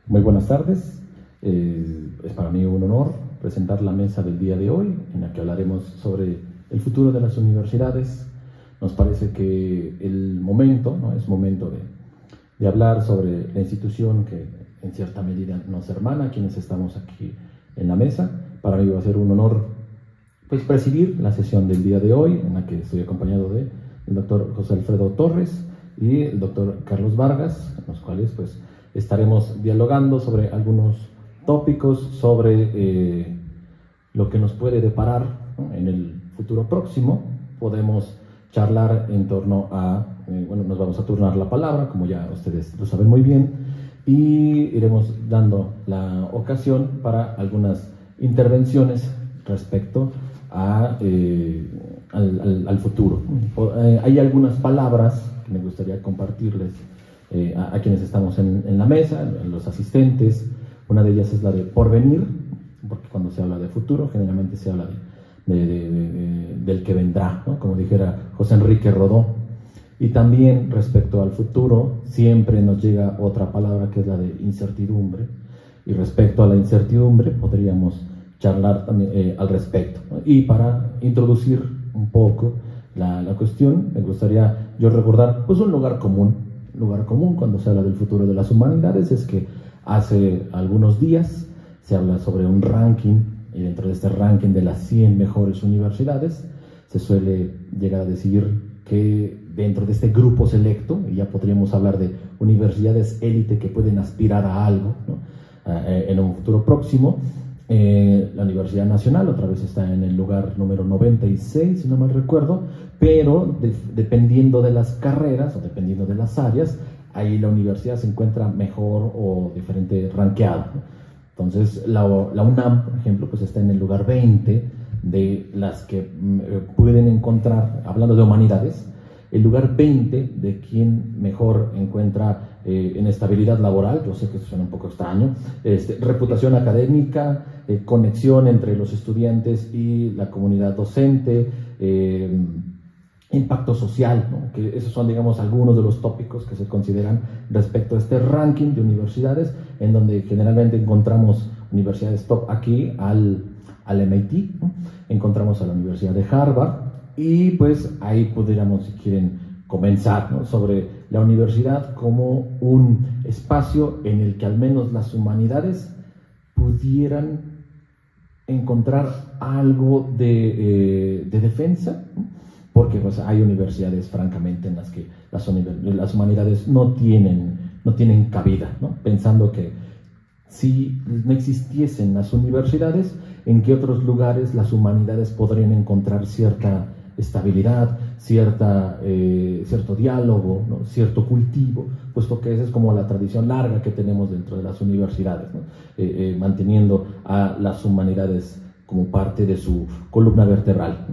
Muy buenas tardes. Es para mí un honor presentar la mesa del día de hoy, en la que hablaremos sobre el futuro de las universidades. Nos parece que el momento, ¿no?, es momento de hablar sobre la institución que en cierta medida nos hermana, quienes estamos aquí en la mesa. Para mí va a ser un honor presidir la sesión del día de hoy, en la que estoy acompañado del doctor José Alfredo Torres y el doctor Carlos Vargas, con los cuales estaremos dialogando sobre algunos tópicos, sobre lo que nos puede deparar, ¿no?, en el futuro próximo. Podemos charlar en torno a, nos vamos a turnar la palabra, como ya ustedes lo saben muy bien, y iremos dando la ocasión para algunas intervenciones respecto al futuro. Hay algunas palabras que me gustaría compartirles a quienes estamos en la mesa, a los asistentes. Una de ellas es la de porvenir, porque cuando se habla de futuro generalmente se habla del que vendrá, ¿no?, como dijera José Enrique Rodó. Y también respecto al futuro siempre nos llega otra palabra, que es la de incertidumbre, y respecto a la incertidumbre podríamos charlar también al respecto, ¿no? Y para introducir un poco la cuestión, me gustaría yo recordar un lugar común cuando se habla del futuro de las humanidades. Es que hace algunos días se habla sobre un ranking, y dentro de este ranking de las 100 mejores universidades se suele llegar a decir que dentro de este grupo selecto, y ya podríamos hablar de universidades élite que pueden aspirar a algo, ¿no?, en un futuro próximo, la Universidad Nacional otra vez está en el lugar número 96, si no mal recuerdo, pero dependiendo de las carreras o dependiendo de las áreas, ahí la universidad se encuentra mejor o diferente rankeada, ¿no? Entonces la UNAM, por ejemplo, está en el lugar 20 de las que pueden encontrar, hablando de humanidades, el lugar 20 de quien mejor encuentra en estabilidad laboral. Yo sé que eso suena un poco extraño, reputación académica, conexión entre los estudiantes y la comunidad docente, impacto social, ¿no?, que esos son, digamos, algunos de los tópicos que se consideran respecto a este ranking de universidades, en donde generalmente encontramos universidades top aquí al MIT, ¿no?, encontramos a la Universidad de Harvard, y ahí podríamos, si quieren, comenzar, ¿no?, sobre la universidad como un espacio en el que al menos las humanidades pudieran encontrar algo de defensa, ¿no?, porque hay universidades, francamente, en las que las humanidades no tienen cabida, ¿no?, pensando que si no existiesen las universidades, ¿en qué otros lugares las humanidades podrían encontrar cierta estabilidad, cierto diálogo, ¿no?, cierto cultivo? Puesto que esa es como la tradición larga que tenemos dentro de las universidades, ¿no?, manteniendo a las humanidades como parte de su columna vertebral.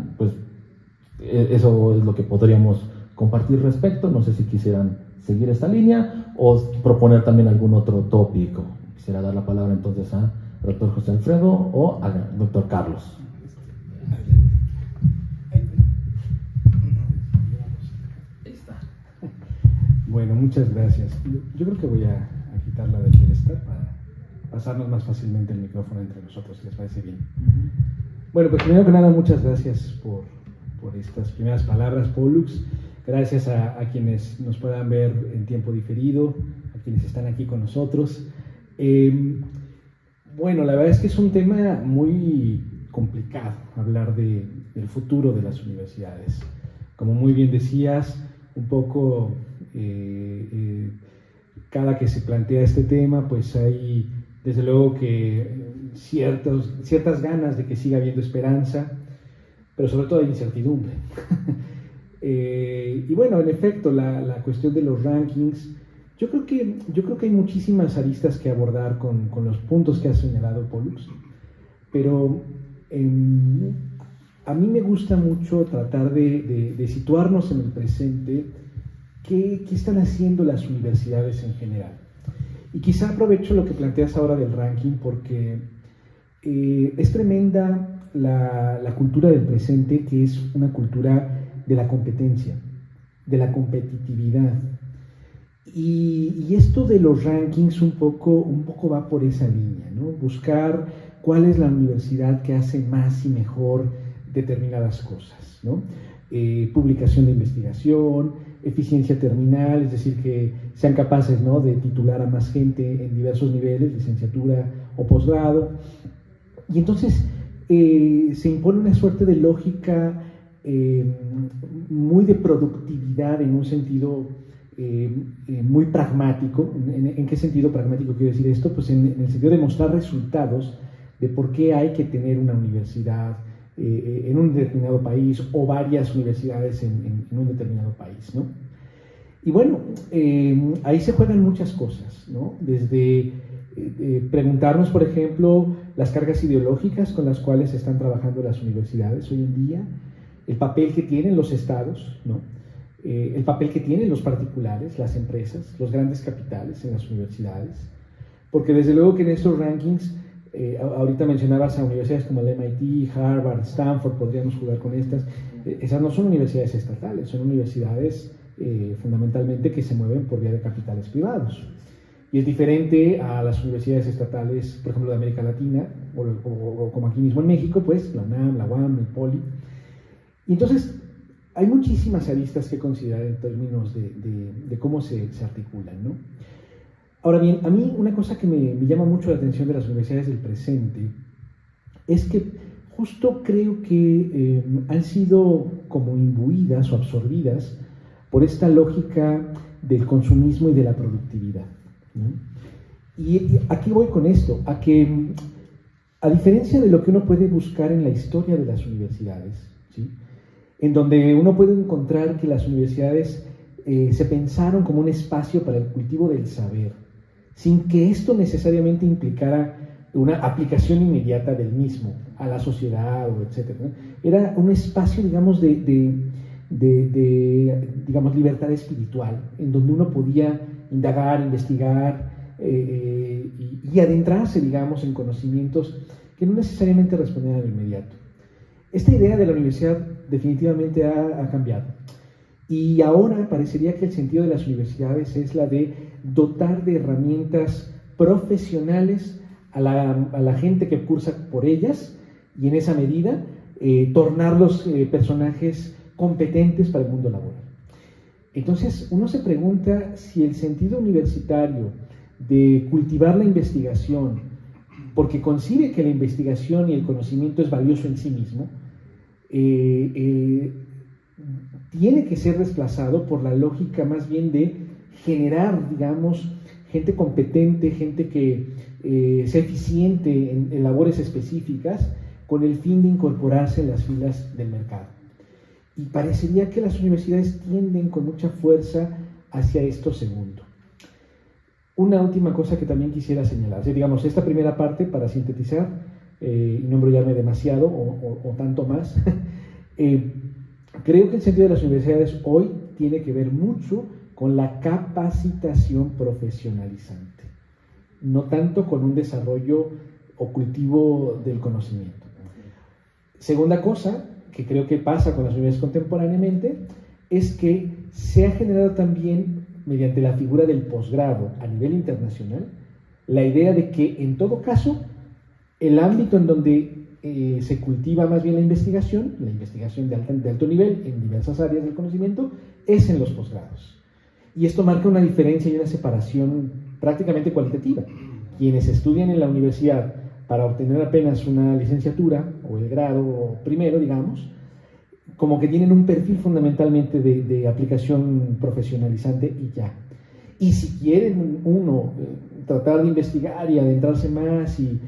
Eso es lo que podríamos compartir respecto. No sé si quisieran seguir esta línea o proponer también algún otro tópico. Quisiera dar la palabra entonces al doctor José Alfredo o al doctor Carlos. Bueno, muchas gracias. Yo creo que voy a quitarla del pedestal para pasarnos más fácilmente el micrófono entre nosotros, si les parece bien. Bueno, primero que nada, muchas gracias por estas primeras palabras, Pollux. Gracias a quienes nos puedan ver en tiempo diferido, a quienes están aquí con nosotros. Bueno, la verdad es que es un tema muy complicado hablar del futuro de las universidades. Como muy bien decías, un poco cada que se plantea este tema, hay desde luego que ciertas ganas de que siga habiendo esperanza, pero sobre todo hay incertidumbre. Y bueno, en efecto, la cuestión de los rankings, yo creo que hay muchísimas aristas que abordar con los puntos que ha señalado Pollux, pero a mí me gusta mucho tratar de situarnos en el presente. ¿Qué están haciendo las universidades en general? Y quizá aprovecho lo que planteas ahora del ranking, porque es tremenda la cultura del presente, que es una cultura de la competencia, de la competitividad. Y esto de los rankings un poco va por esa línea, ¿no? Buscar cuál es la universidad que hace más y mejor determinadas cosas, ¿no? Publicación de investigación, eficiencia terminal, es decir, que sean capaces, ¿no?, de titular a más gente en diversos niveles, licenciatura o posgrado. Y entonces se impone una suerte de lógica muy de productividad en un sentido muy pragmático. ¿En qué sentido pragmático quiero decir esto? Pues en el sentido de mostrar resultados de por qué hay que tener una universidad en un determinado país o varias universidades en un determinado país, ¿no? Y bueno, ahí se juegan muchas cosas, ¿no? Desde preguntarnos, por ejemplo, las cargas ideológicas con las cuales están trabajando las universidades hoy en día, el papel que tienen los estados, ¿no? El papel que tienen los particulares, las empresas, los grandes capitales en las universidades, porque desde luego que en estos rankings, ahorita mencionabas a universidades como el MIT, Harvard, Stanford, podríamos jugar con estas. Esas no son universidades estatales, son universidades fundamentalmente que se mueven por vía de capitales privados. Y es diferente a las universidades estatales, por ejemplo, de América Latina, o como aquí mismo en México, pues la UNAM, la UAM, el POLI. Y entonces hay muchísimas aristas que considerar en términos de cómo se articulan, ¿no? Ahora bien, a mí una cosa que me llama mucho la atención de las universidades del presente es que justo creo que han sido como imbuidas o absorbidas por esta lógica del consumismo y de la productividad, ¿no? Y aquí voy con esto, a que a diferencia de lo que uno puede buscar en la historia de las universidades, ¿sí?, en donde uno puede encontrar que las universidades se pensaron como un espacio para el cultivo del saber, sin que esto necesariamente implicara una aplicación inmediata del mismo a la sociedad, o etcétera, ¿no? Era un espacio, digamos, digamos, libertad espiritual, en donde uno podía indagar, investigar y adentrarse, digamos, en conocimientos que no necesariamente respondían al inmediato. Esta idea de la universidad definitivamente ha cambiado. Y ahora parecería que el sentido de las universidades es la de dotar de herramientas profesionales a la gente que cursa por ellas, y en esa medida tornarlos personajes competentes para el mundo laboral. Entonces uno se pregunta si el sentido universitario de cultivar la investigación, porque concibe que la investigación y el conocimiento es valioso en sí mismo, tiene que ser desplazado por la lógica más bien de generar, digamos, gente competente, gente que sea eficiente en labores específicas, con el fin de incorporarse en las filas del mercado. Y parecería que las universidades tienden con mucha fuerza hacia esto segundo. Una última cosa que también quisiera señalar, digamos, esta primera parte, para sintetizar, y no embrollarme demasiado o tanto más, creo que el sentido de las universidades hoy tiene que ver mucho con la capacitación profesionalizante, no tanto con un desarrollo o cultivo del conocimiento. Segunda cosa que creo que pasa con las universidades contemporáneamente es que se ha generado también, mediante la figura del posgrado a nivel internacional, la idea de que en todo caso el ámbito en donde se cultiva más bien la investigación de alto nivel en diversas áreas del conocimiento, es en los posgrados. Y esto marca una diferencia y una separación prácticamente cualitativa. Quienes estudian en la universidad para obtener apenas una licenciatura o el grado primero, digamos, como que tienen un perfil fundamentalmente de aplicación profesionalizante y ya. Y si quieren uno tratar de investigar y adentrarse más y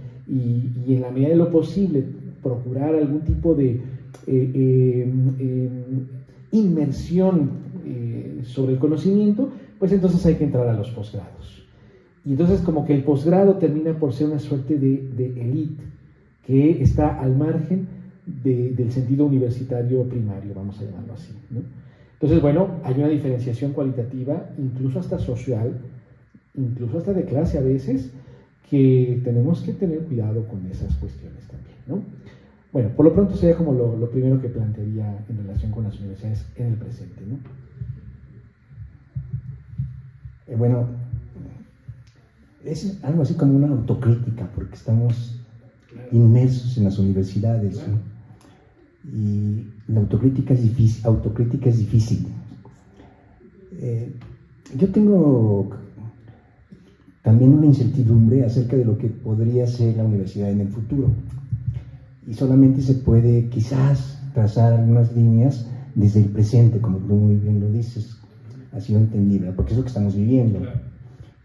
en la medida de lo posible procurar algún tipo de inmersión sobre el conocimiento, pues entonces hay que entrar a los posgrados. Y entonces como que el posgrado termina por ser una suerte de élite que está al margen del sentido universitario primario, vamos a llamarlo así, ¿no? Entonces, bueno, hay una diferenciación cualitativa, incluso hasta social, incluso hasta de clase a veces, que tenemos que tener cuidado con esas cuestiones también, ¿no? Bueno, por lo pronto sería como lo primero que plantearía en relación con las universidades en el presente, ¿no? Bueno, es algo así como una autocrítica, porque estamos inmersos en las universidades, ¿no? Y la autocrítica es difícil. Yo tengo también una incertidumbre acerca de lo que podría ser la universidad en el futuro, y solamente se puede quizás trazar algunas líneas desde el presente, como tú muy bien lo dices, así lo entendible, porque es lo que estamos viviendo,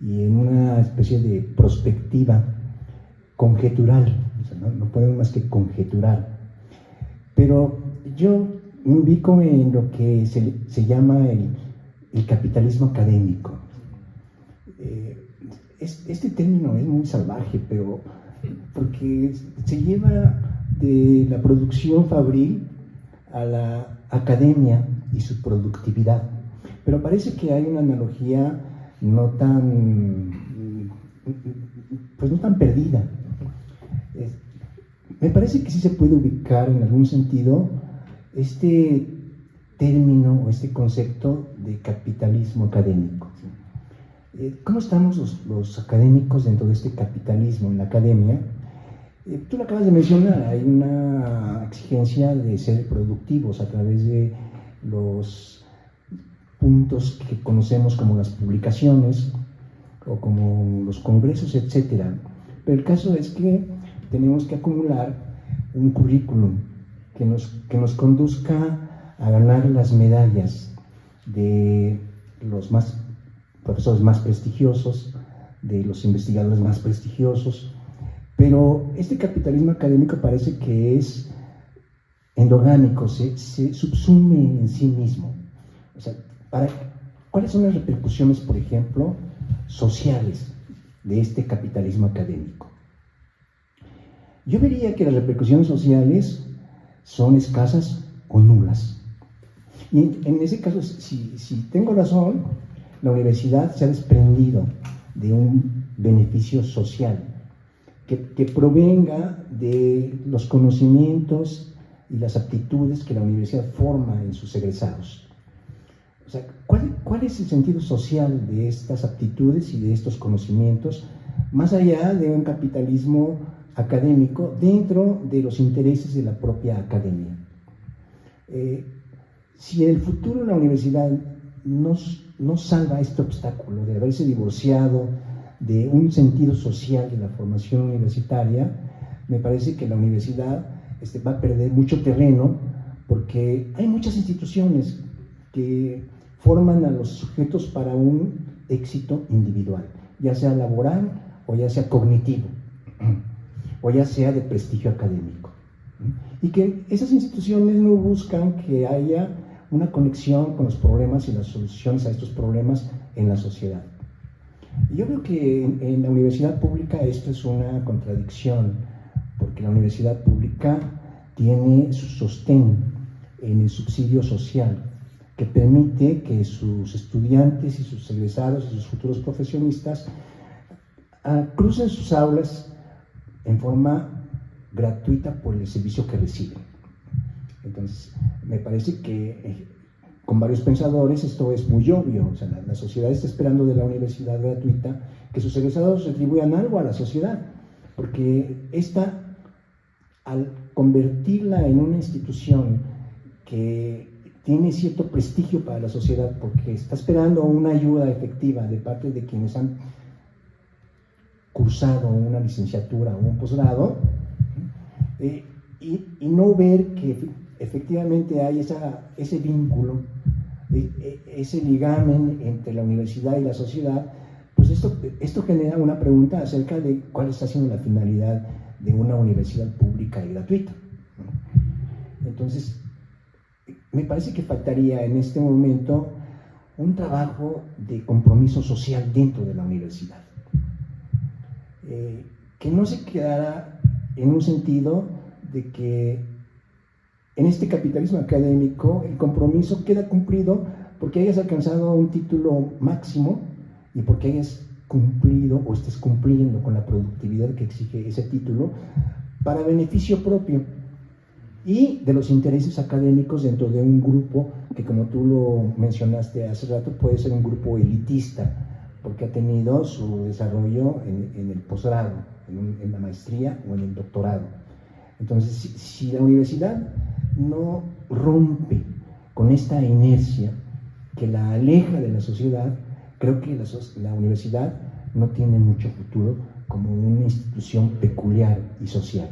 y en una especie de perspectiva conjetural, o sea, no podemos más que conjeturar. Pero yo me ubico en lo que se llama el capitalismo académico. Este término es muy salvaje, pero porque se lleva de la producción fabril a la academia y su productividad. Pero parece que hay una analogía no tan perdida. Me parece que sí se puede ubicar en algún sentido este término o este concepto de capitalismo académico. ¿Cómo estamos los académicos dentro de este capitalismo en la academia? Tú lo acabas de mencionar, hay una exigencia de ser productivos a través de los puntos que conocemos como las publicaciones o como los congresos, etc. Pero el caso es que tenemos que acumular un currículum que nos conduzca a ganar las medallas de los profesores más prestigiosos, de los investigadores más prestigiosos. Pero este capitalismo académico parece que es endogámico, se subsume en sí mismo. O sea, ¿cuáles son las repercusiones, por ejemplo, sociales de este capitalismo académico? Yo vería que las repercusiones sociales son escasas o nulas. Y en ese caso, si tengo razón, la universidad se ha desprendido de un beneficio social que provenga de los conocimientos y las aptitudes que la universidad forma en sus egresados. O sea, ¿cuál es el sentido social de estas aptitudes y de estos conocimientos, más allá de un capitalismo académico dentro de los intereses de la propia academia? Si en el futuro la universidad no salva este obstáculo de haberse divorciado de un sentido social de la formación universitaria, me parece que la universidad va a perder mucho terreno, porque hay muchas instituciones que forman a los sujetos para un éxito individual, ya sea laboral o ya sea cognitivo, o ya sea de prestigio académico. Y que esas instituciones no buscan que haya una conexión con los problemas y las soluciones a estos problemas en la sociedad. Yo creo que en la universidad pública esto es una contradicción, porque la universidad pública tiene su sostén en el subsidio social, que permite que sus estudiantes y sus egresados y sus futuros profesionistas crucen sus aulas en forma gratuita por el servicio que reciben. Entonces, me parece que con varios pensadores esto es muy obvio. O sea, la sociedad está esperando de la universidad gratuita que sus egresados retribuyan algo a la sociedad, porque esta, al convertirla en una institución que tiene cierto prestigio para la sociedad, porque está esperando una ayuda efectiva de parte de quienes han cursado una licenciatura o un posgrado, y no ver que efectivamente hay ese vínculo, ese ligamen entre la universidad y la sociedad, pues esto genera una pregunta acerca de cuál está siendo la finalidad de una universidad pública y gratuita. Entonces, me parece que faltaría en este momento un trabajo de compromiso social dentro de la universidad, que no se quedara en un sentido de que en este capitalismo académico el compromiso queda cumplido porque hayas alcanzado un título máximo y porque hayas cumplido o estés cumpliendo con la productividad que exige ese título para beneficio propio y de los intereses académicos dentro de un grupo que, como tú lo mencionaste hace rato, puede ser un grupo elitista porque ha tenido su desarrollo en el posgrado, en la maestría o en el doctorado. Entonces, si la universidad no rompe con esta inercia que la aleja de la sociedad, creo que la universidad no tiene mucho futuro como una institución peculiar y social.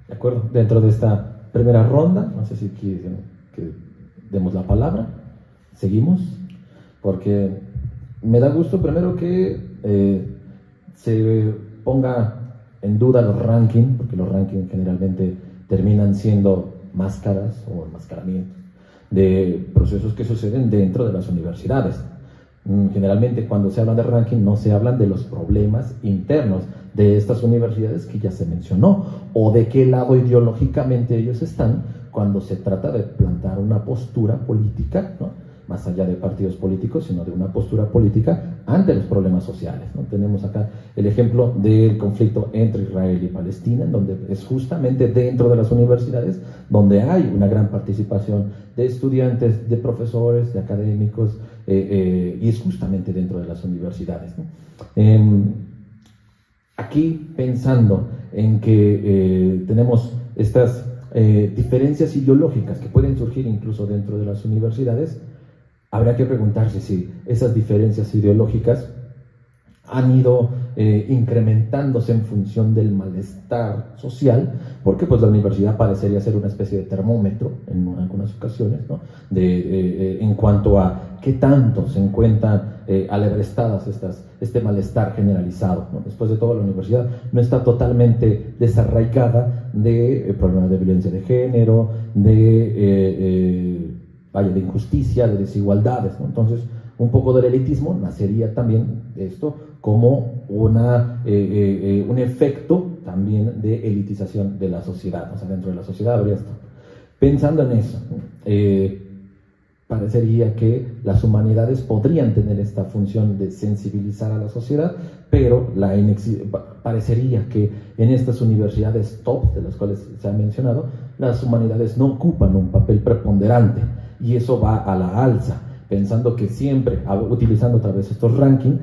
De acuerdo, dentro de esta primera ronda, no sé si quieren que demos la palabra, seguimos, porque me da gusto primero que se ponga en duda los rankings, porque los rankings generalmente terminan siendo máscaras o enmascaramientos de procesos que suceden dentro de las universidades. Generalmente cuando se habla de ranking no se hablan de los problemas internos de estas universidades que ya se mencionó, o de qué lado ideológicamente ellos están cuando se trata de plantar una postura política, ¿no? Más allá de partidos políticos, sino de una postura política ante los problemas sociales, ¿no? Tenemos acá el ejemplo del conflicto entre Israel y Palestina, en donde es justamente dentro de las universidades donde hay una gran participación de estudiantes, de profesores, de académicos, y es justamente dentro de las universidades, ¿no? Aquí pensando en que tenemos estas diferencias ideológicas que pueden surgir incluso dentro de las universidades, habría que preguntarse si esas diferencias ideológicas han ido incrementándose en función del malestar social, porque pues la universidad parecería ser una especie de termómetro en algunas ocasiones, ¿no? En cuanto a qué tanto se encuentran alebrestadas este malestar generalizado, ¿no? Después de todo, la universidad no está totalmente desarraigada de problemas de violencia de género, de injusticia, de desigualdades, ¿no? Entonces, un poco del elitismo nacería también esto como un efecto también de elitización de la sociedad. O sea, dentro de la sociedad habría esto. Pensando en eso, parecería que las humanidades podrían tener esta función de sensibilizar a la sociedad, pero parecería que en estas universidades top, de las cuales se ha mencionado, las humanidades no ocupan un papel preponderante, y eso va a la alza, pensando que siempre, utilizando otra vez estos rankings,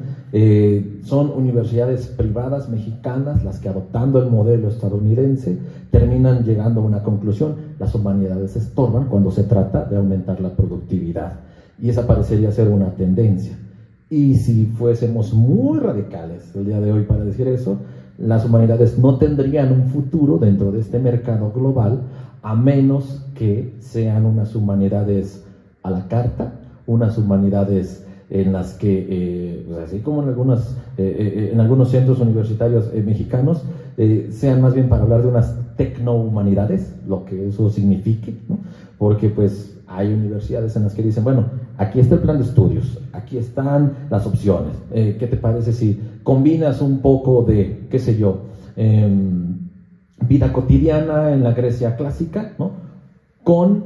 son universidades privadas mexicanas las que, adoptando el modelo estadounidense, terminan llegando a una conclusión: las humanidades estorban cuando se trata de aumentar la productividad, y esa parecería ser una tendencia. Y si fuésemos muy radicales el día de hoy para decir eso, las humanidades no tendrían un futuro dentro de este mercado global, a menos que sean unas humanidades a la carta, unas humanidades en las que, pues así como en algunos centros universitarios mexicanos, sean más bien para hablar de unas tecnohumanidades, lo que eso signifique, ¿no? Porque pues hay universidades en las que dicen, bueno, aquí está el plan de estudios, aquí están las opciones, ¿qué te parece si combinas un poco de, qué sé yo, vida cotidiana en la Grecia clásica, ¿no? Con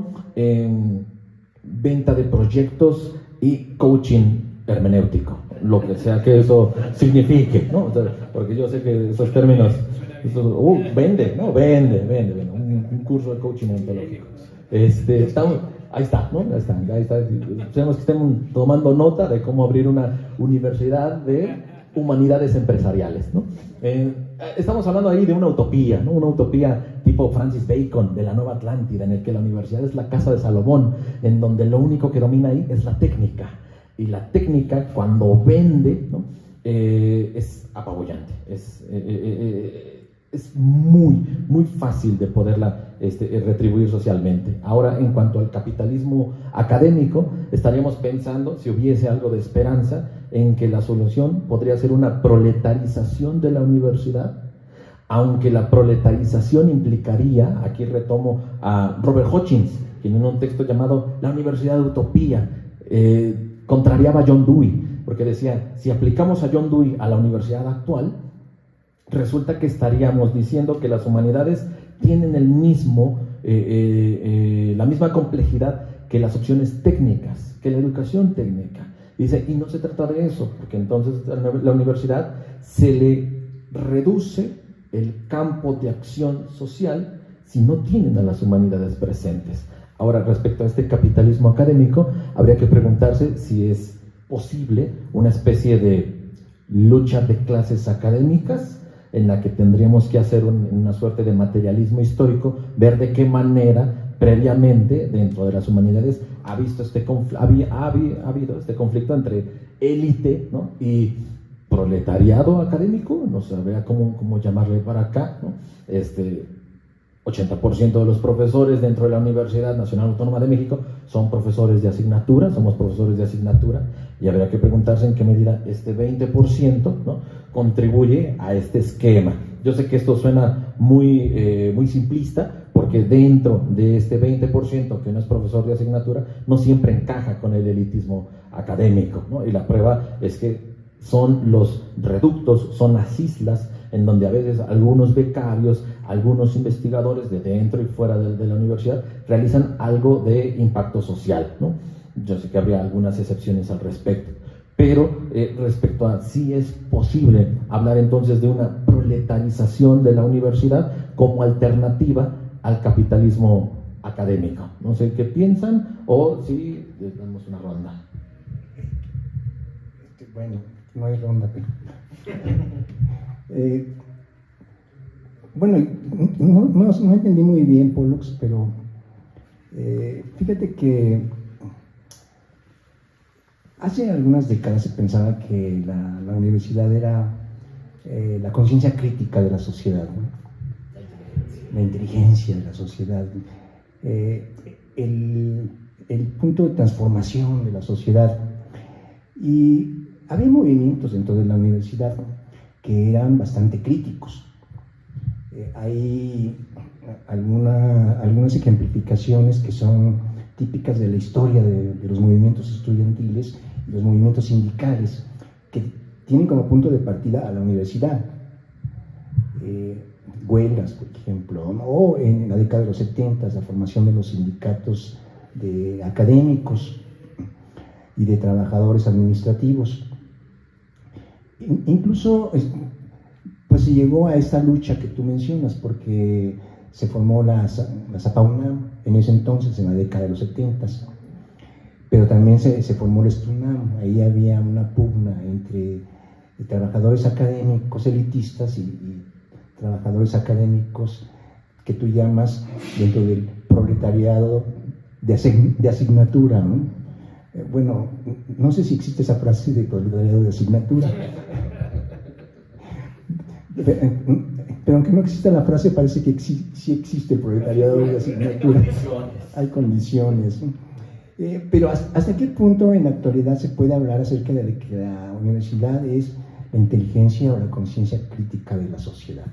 venta de proyectos y coaching hermenéutico, lo que sea que eso signifique, ¿no? O sea, porque yo sé que esos términos, vende, un curso de coaching ontológico. Ahí está, ¿no? Ahí está. Tenemos que estar tomando nota de cómo abrir una universidad de humanidades empresariales, ¿no? Estamos hablando ahí de una utopía, ¿no? Una utopía tipo Francis Bacon, de la Nueva Atlántida, en el que la universidad es la casa de Salomón, en donde lo único que domina ahí es la técnica. Y la técnica, cuando vende, ¿no? Es apabullante, es muy, muy fácil de poderla retribuir socialmente. Ahora, en cuanto al capitalismo académico, estaríamos pensando, si hubiese algo de esperanza, en que la solución podría ser una proletarización de la universidad, aunque la proletarización implicaría, aquí retomo a Robert Hutchins, quien en un texto llamado La Universidad de Utopía contrariaba a John Dewey, porque decía, si aplicamos a John Dewey a la universidad actual, resulta que estaríamos diciendo que las humanidades tienen la misma complejidad que las opciones técnicas, que la educación técnica. Dice, y no se trata de eso, porque entonces a la universidad se le reduce el campo de acción social si no tienen a las humanidades presentes. Ahora, respecto a este capitalismo académico, habría que preguntarse si es posible una especie de lucha de clases académicas en la que tendríamos que hacer una suerte de materialismo histórico, ver de qué manera previamente dentro de las humanidades ha habido este conflicto entre élite, ¿no?, y proletariado académico, no sabría cómo llamarle para acá, ¿no? 80% de los profesores dentro de la Universidad Nacional Autónoma de México son profesores de asignatura, somos profesores de asignatura, y habría que preguntarse en qué medida este 20%, ¿no?, contribuye a este esquema. Yo sé que esto suena muy simplista, porque dentro de este 20% que no es profesor de asignatura, no siempre encaja con el elitismo académico, ¿no? Y la prueba es que son los reductos, son las islas en donde a veces algunos becarios, algunos investigadores de dentro y fuera de la universidad realizan algo de impacto social, ¿no? Yo sé que habría algunas excepciones al respecto, pero respecto a si es posible hablar entonces de una proletarización de la universidad como alternativa al capitalismo académico. No sé qué piensan, o si les damos una ronda. Bueno, no hay ronda, pero... bueno, no entendí muy bien, Pollux, pero fíjate que hace algunas décadas se pensaba que la universidad era la conciencia crítica de la sociedad, ¿no? La inteligencia de la sociedad, el punto de transformación de la sociedad. Y había movimientos dentro de la universidad que eran bastante críticos. Hay algunas ejemplificaciones que son típicas de la historia de los movimientos estudiantiles y los movimientos sindicales, que tienen como punto de partida a la universidad. Huelgas, por ejemplo, ¿no? O en la década de los 70, la formación de los sindicatos de académicos y de trabajadores administrativos. Incluso pues se llegó a esta lucha que tú mencionas, porque se formó la ZAPA-UNAM en ese entonces, en la década de los 70, pero también se formó la STUNAM. Ahí había una pugna entre trabajadores académicos elitistas y trabajadores académicos que tú llamas dentro del proletariado de asignatura, ¿no? Bueno, no sé si existe esa frase de proletariado de asignatura, pero aunque no exista la frase, parece que sí existe el proletariado de asignatura. Hay condiciones, ¿no? Pero ¿hasta qué punto en la actualidad se puede hablar acerca de que la universidad es la inteligencia o la conciencia crítica de la sociedad?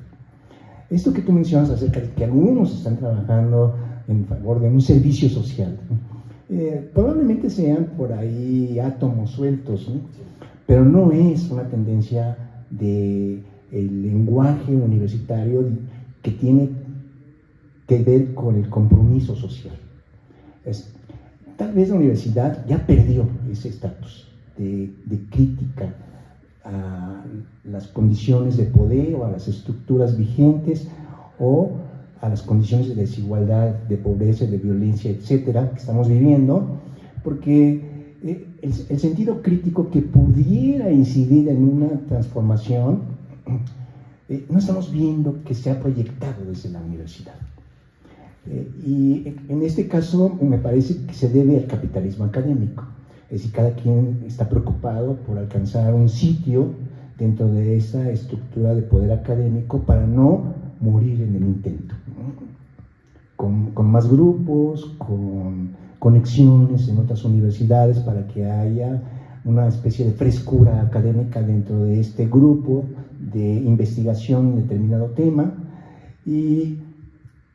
Esto que tú mencionas acerca de que algunos están trabajando en favor de un servicio social, ¿no? Probablemente sean por ahí átomos sueltos, ¿no? Pero no es una tendencia del lenguaje universitario que tiene que ver con el compromiso social. Tal vez la universidad ya perdió ese estatus de crítica a las condiciones de poder o a las estructuras vigentes o a las condiciones de desigualdad, de pobreza, de violencia, etcétera, que estamos viviendo, porque el sentido crítico que pudiera incidir en una transformación, no estamos viendo que se ha proyectado desde la universidad. Y en este caso me parece que se debe al capitalismo académico. Es decir, cada quien está preocupado por alcanzar un sitio dentro de esa estructura de poder académico para no morir en el intento, ¿no? Con más grupos, con conexiones en otras universidades para que haya una especie de frescura académica dentro de este grupo de investigación en determinado tema, y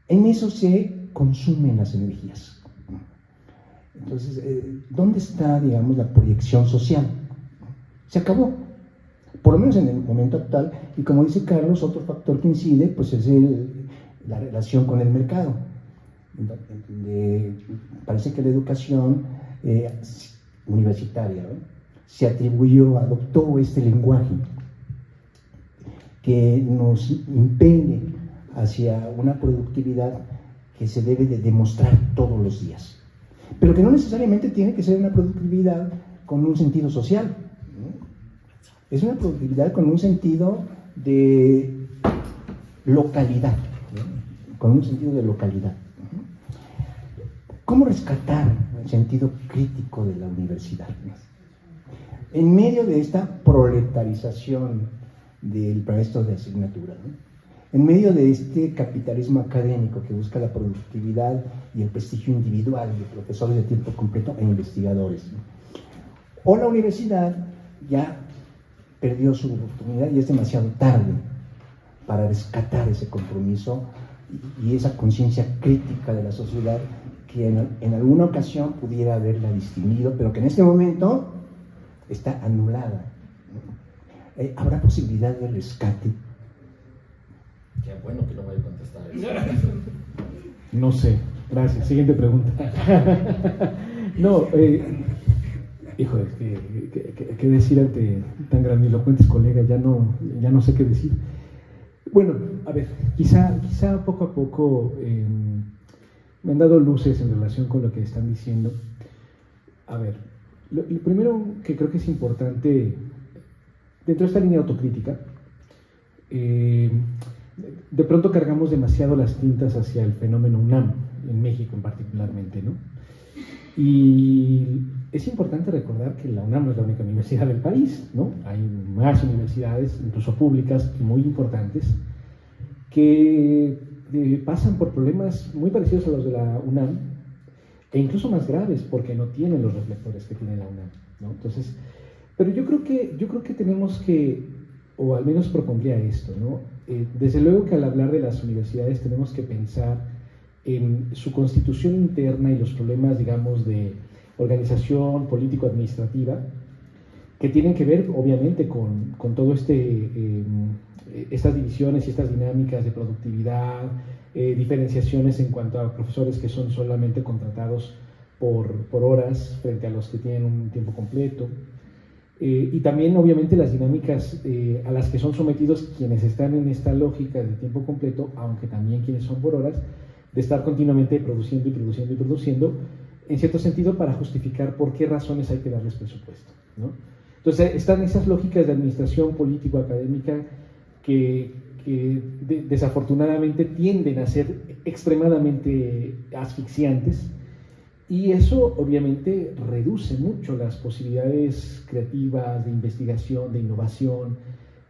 en eso se consumen las energías. Entonces, ¿dónde está, digamos, la proyección social? Se acabó, por lo menos en el momento actual, y como dice Carlos, otro factor que incide, pues es la relación con el mercado. Parece que la educación universitaria, ¿no?, se adoptó este lenguaje que nos impele hacia una productividad que se debe de demostrar todos los días, pero que no necesariamente tiene que ser una productividad con un sentido social, ¿no? Es una productividad con un sentido de localidad, ¿no? Con un sentido de localidad. ¿Cómo rescatar el sentido crítico de la universidad? En medio de esta proletarización del maestro de asignatura, ¿no? En medio de este capitalismo académico que busca la productividad y el prestigio individual de profesores de tiempo completo e investigadores, ¿no? O la universidad ya perdió su oportunidad y es demasiado tarde para rescatar ese compromiso y esa conciencia crítica de la sociedad que en alguna ocasión pudiera haberla distinguido, pero que en este momento está anulada, ¿no? ¿Habrá posibilidad de rescate? Qué bueno que no voy a contestar eso. No sé, gracias. Siguiente pregunta. No, híjole, ¿qué decir ante tan grandilocuentes colegas? Ya no sé qué decir. Bueno, a ver, quizá poco a poco me han dado luces en relación con lo que están diciendo. A ver, lo primero que creo que es importante, dentro de esta línea autocrítica, de pronto cargamos demasiado las tintas hacia el fenómeno UNAM, en México en particularmente, ¿no? Y es importante recordar que la UNAM no es la única universidad del país, ¿no? Hay más universidades, incluso públicas, muy importantes, que pasan por problemas muy parecidos a los de la UNAM, e incluso más graves, porque no tienen los reflectores que tiene la UNAM, ¿no? Entonces, pero yo creo que tenemos que, o al menos propondría esto, ¿no? Desde luego que al hablar de las universidades tenemos que pensar en su constitución interna y los problemas, digamos, de organización político-administrativa, que tienen que ver, obviamente, con todo estas divisiones y estas dinámicas de productividad, diferenciaciones en cuanto a profesores que son solamente contratados por horas frente a los que tienen un tiempo completo. Y también, obviamente, las dinámicas a las que son sometidos quienes están en esta lógica de tiempo completo, aunque también quienes son por horas, de estar continuamente produciendo y produciendo y produciendo, en cierto sentido, para justificar por qué razones hay que darles presupuesto, ¿no? Entonces, están esas lógicas de administración político-académica que desafortunadamente tienden a ser extremadamente asfixiantes. Y eso obviamente reduce mucho las posibilidades creativas de investigación, de innovación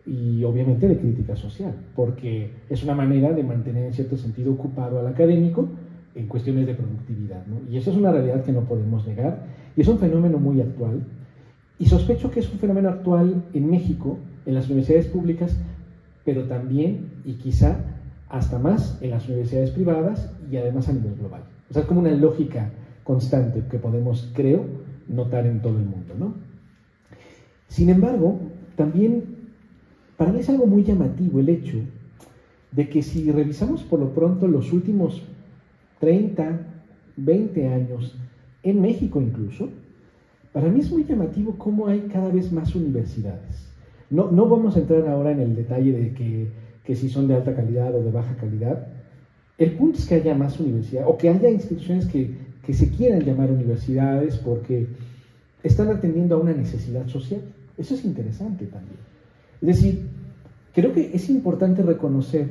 y obviamente de crítica social, porque es una manera de mantener en cierto sentido ocupado al académico en cuestiones de productividad, ¿no? Y eso es una realidad que no podemos negar y es un fenómeno muy actual. Y sospecho que es un fenómeno actual en México, en las universidades públicas, pero también y quizá hasta más en las universidades privadas y además a nivel global. O sea, es como una lógica constante que podemos, creo, notar en todo el mundo, ¿no? Sin embargo, también para mí es algo muy llamativo el hecho de que si revisamos por lo pronto los últimos 30, 20 años, en México incluso, para mí es muy llamativo cómo hay cada vez más universidades. No vamos a entrar ahora en el detalle de que si son de alta calidad o de baja calidad. El punto es que haya más universidades, o que haya instituciones que se quieran llamar universidades porque están atendiendo a una necesidad social. Eso es interesante también. Es decir, creo que es importante reconocer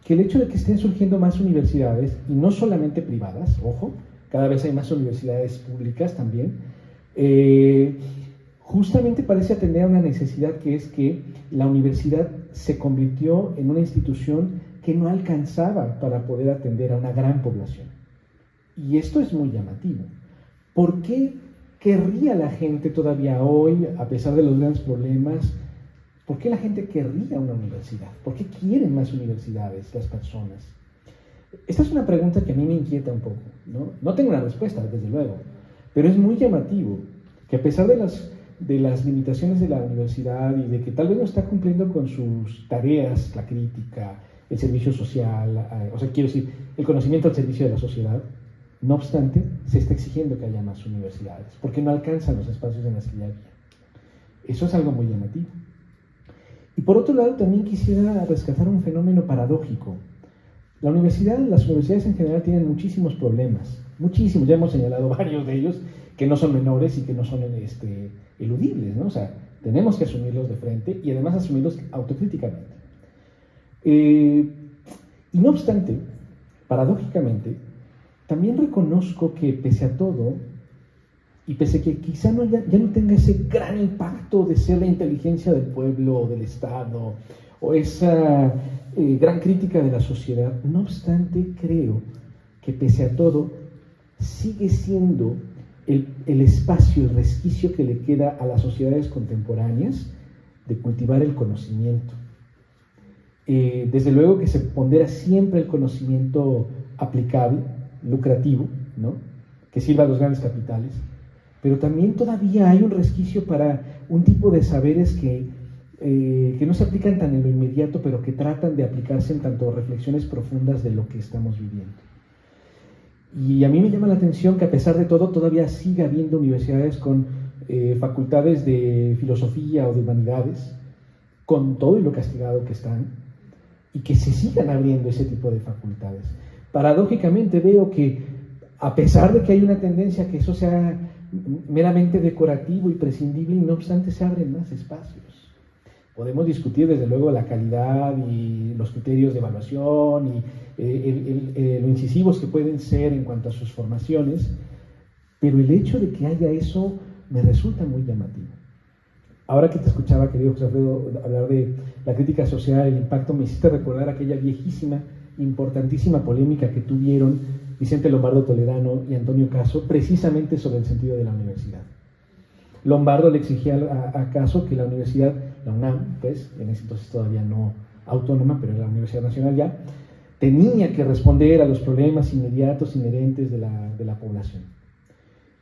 que el hecho de que estén surgiendo más universidades, y no solamente privadas, ojo, cada vez hay más universidades públicas también, justamente parece atender a una necesidad, que es que la universidad se convirtió en una institución que no alcanzaba para poder atender a una gran población. Y esto es muy llamativo. ¿Por qué querría la gente todavía hoy, a pesar de los grandes problemas, por qué la gente querría una universidad? ¿Por qué quieren más universidades las personas? Esta es una pregunta que a mí me inquieta un poco, ¿no? No tengo una respuesta, desde luego, pero es muy llamativo que a pesar de las limitaciones de la universidad y de que tal vez no está cumpliendo con sus tareas, la crítica, el servicio social, o sea, quiero decir, el conocimiento al servicio de la sociedad, no obstante, se está exigiendo que haya más universidades, porque no alcanzan los espacios en los que ya había. Eso es algo muy llamativo. Y por otro lado, también quisiera rescatar un fenómeno paradójico. las universidades en general tienen muchísimos problemas, muchísimos, ya hemos señalado varios de ellos, que no son menores y que no son eludibles, ¿no? O sea, tenemos que asumirlos de frente y además asumirlos autocríticamente. Y no obstante, paradójicamente, también reconozco que pese a todo, y pese a que quizá ya no tenga ese gran impacto de ser la inteligencia del pueblo o del Estado, o esa gran crítica de la sociedad, no obstante creo que pese a todo sigue siendo el espacio, el resquicio que le queda a las sociedades contemporáneas de cultivar el conocimiento. Desde luego que se pondera siempre el conocimiento aplicable, lucrativo, ¿no? Que sirva a los grandes capitales, pero también todavía hay un resquicio para un tipo de saberes que no se aplican tan en lo inmediato, pero que tratan de aplicarse en tanto reflexiones profundas de lo que estamos viviendo. Y a mí me llama la atención que a pesar de todo todavía siga habiendo universidades con facultades de filosofía o de humanidades, con todo y lo castigado que están, y que se sigan abriendo ese tipo de facultades. Paradójicamente veo que a pesar de que hay una tendencia a que eso sea meramente decorativo y prescindible, y no obstante se abren más espacios. Podemos discutir desde luego la calidad y los criterios de evaluación y lo incisivos que pueden ser en cuanto a sus formaciones, pero el hecho de que haya eso me resulta muy llamativo. Ahora que te escuchaba, querido José Alfredo, hablar de la crítica social, el impacto, me hiciste recordar aquella viejísima, importantísima polémica que tuvieron Vicente Lombardo Toledano y Antonio Caso, precisamente sobre el sentido de la universidad. Lombardo le exigía a Caso que la universidad, la UNAM, pues, en ese entonces todavía no autónoma, pero era la Universidad Nacional ya, tenía que responder a los problemas inmediatos, inherentes de la población.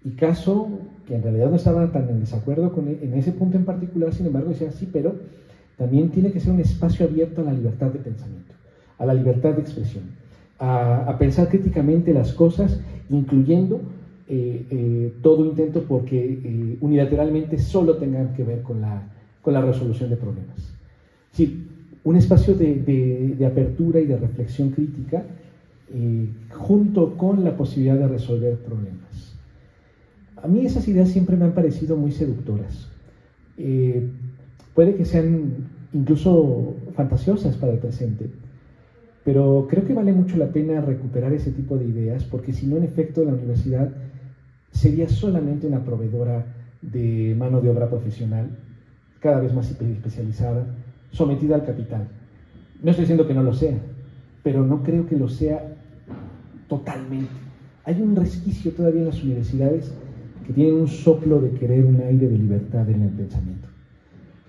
Y Caso, que en realidad no estaba tan en desacuerdo en ese punto en particular, sin embargo, decía, sí, pero también tiene que ser un espacio abierto a la libertad de pensamiento, a la libertad de expresión, a pensar críticamente las cosas, incluyendo todo intento porque unilateralmente solo tengan que ver con la resolución de problemas. Sí, un espacio de apertura y de reflexión crítica junto con la posibilidad de resolver problemas. A mí esas ideas siempre me han parecido muy seductoras. Puede que sean incluso fantasiosas para el presente, pero creo que vale mucho la pena recuperar ese tipo de ideas, porque si no, en efecto, la universidad sería solamente una proveedora de mano de obra profesional, cada vez más especializada, sometida al capital. No estoy diciendo que no lo sea, pero no creo que lo sea totalmente. Hay un resquicio todavía en las universidades que tienen un soplo de querer un aire de libertad en el pensamiento.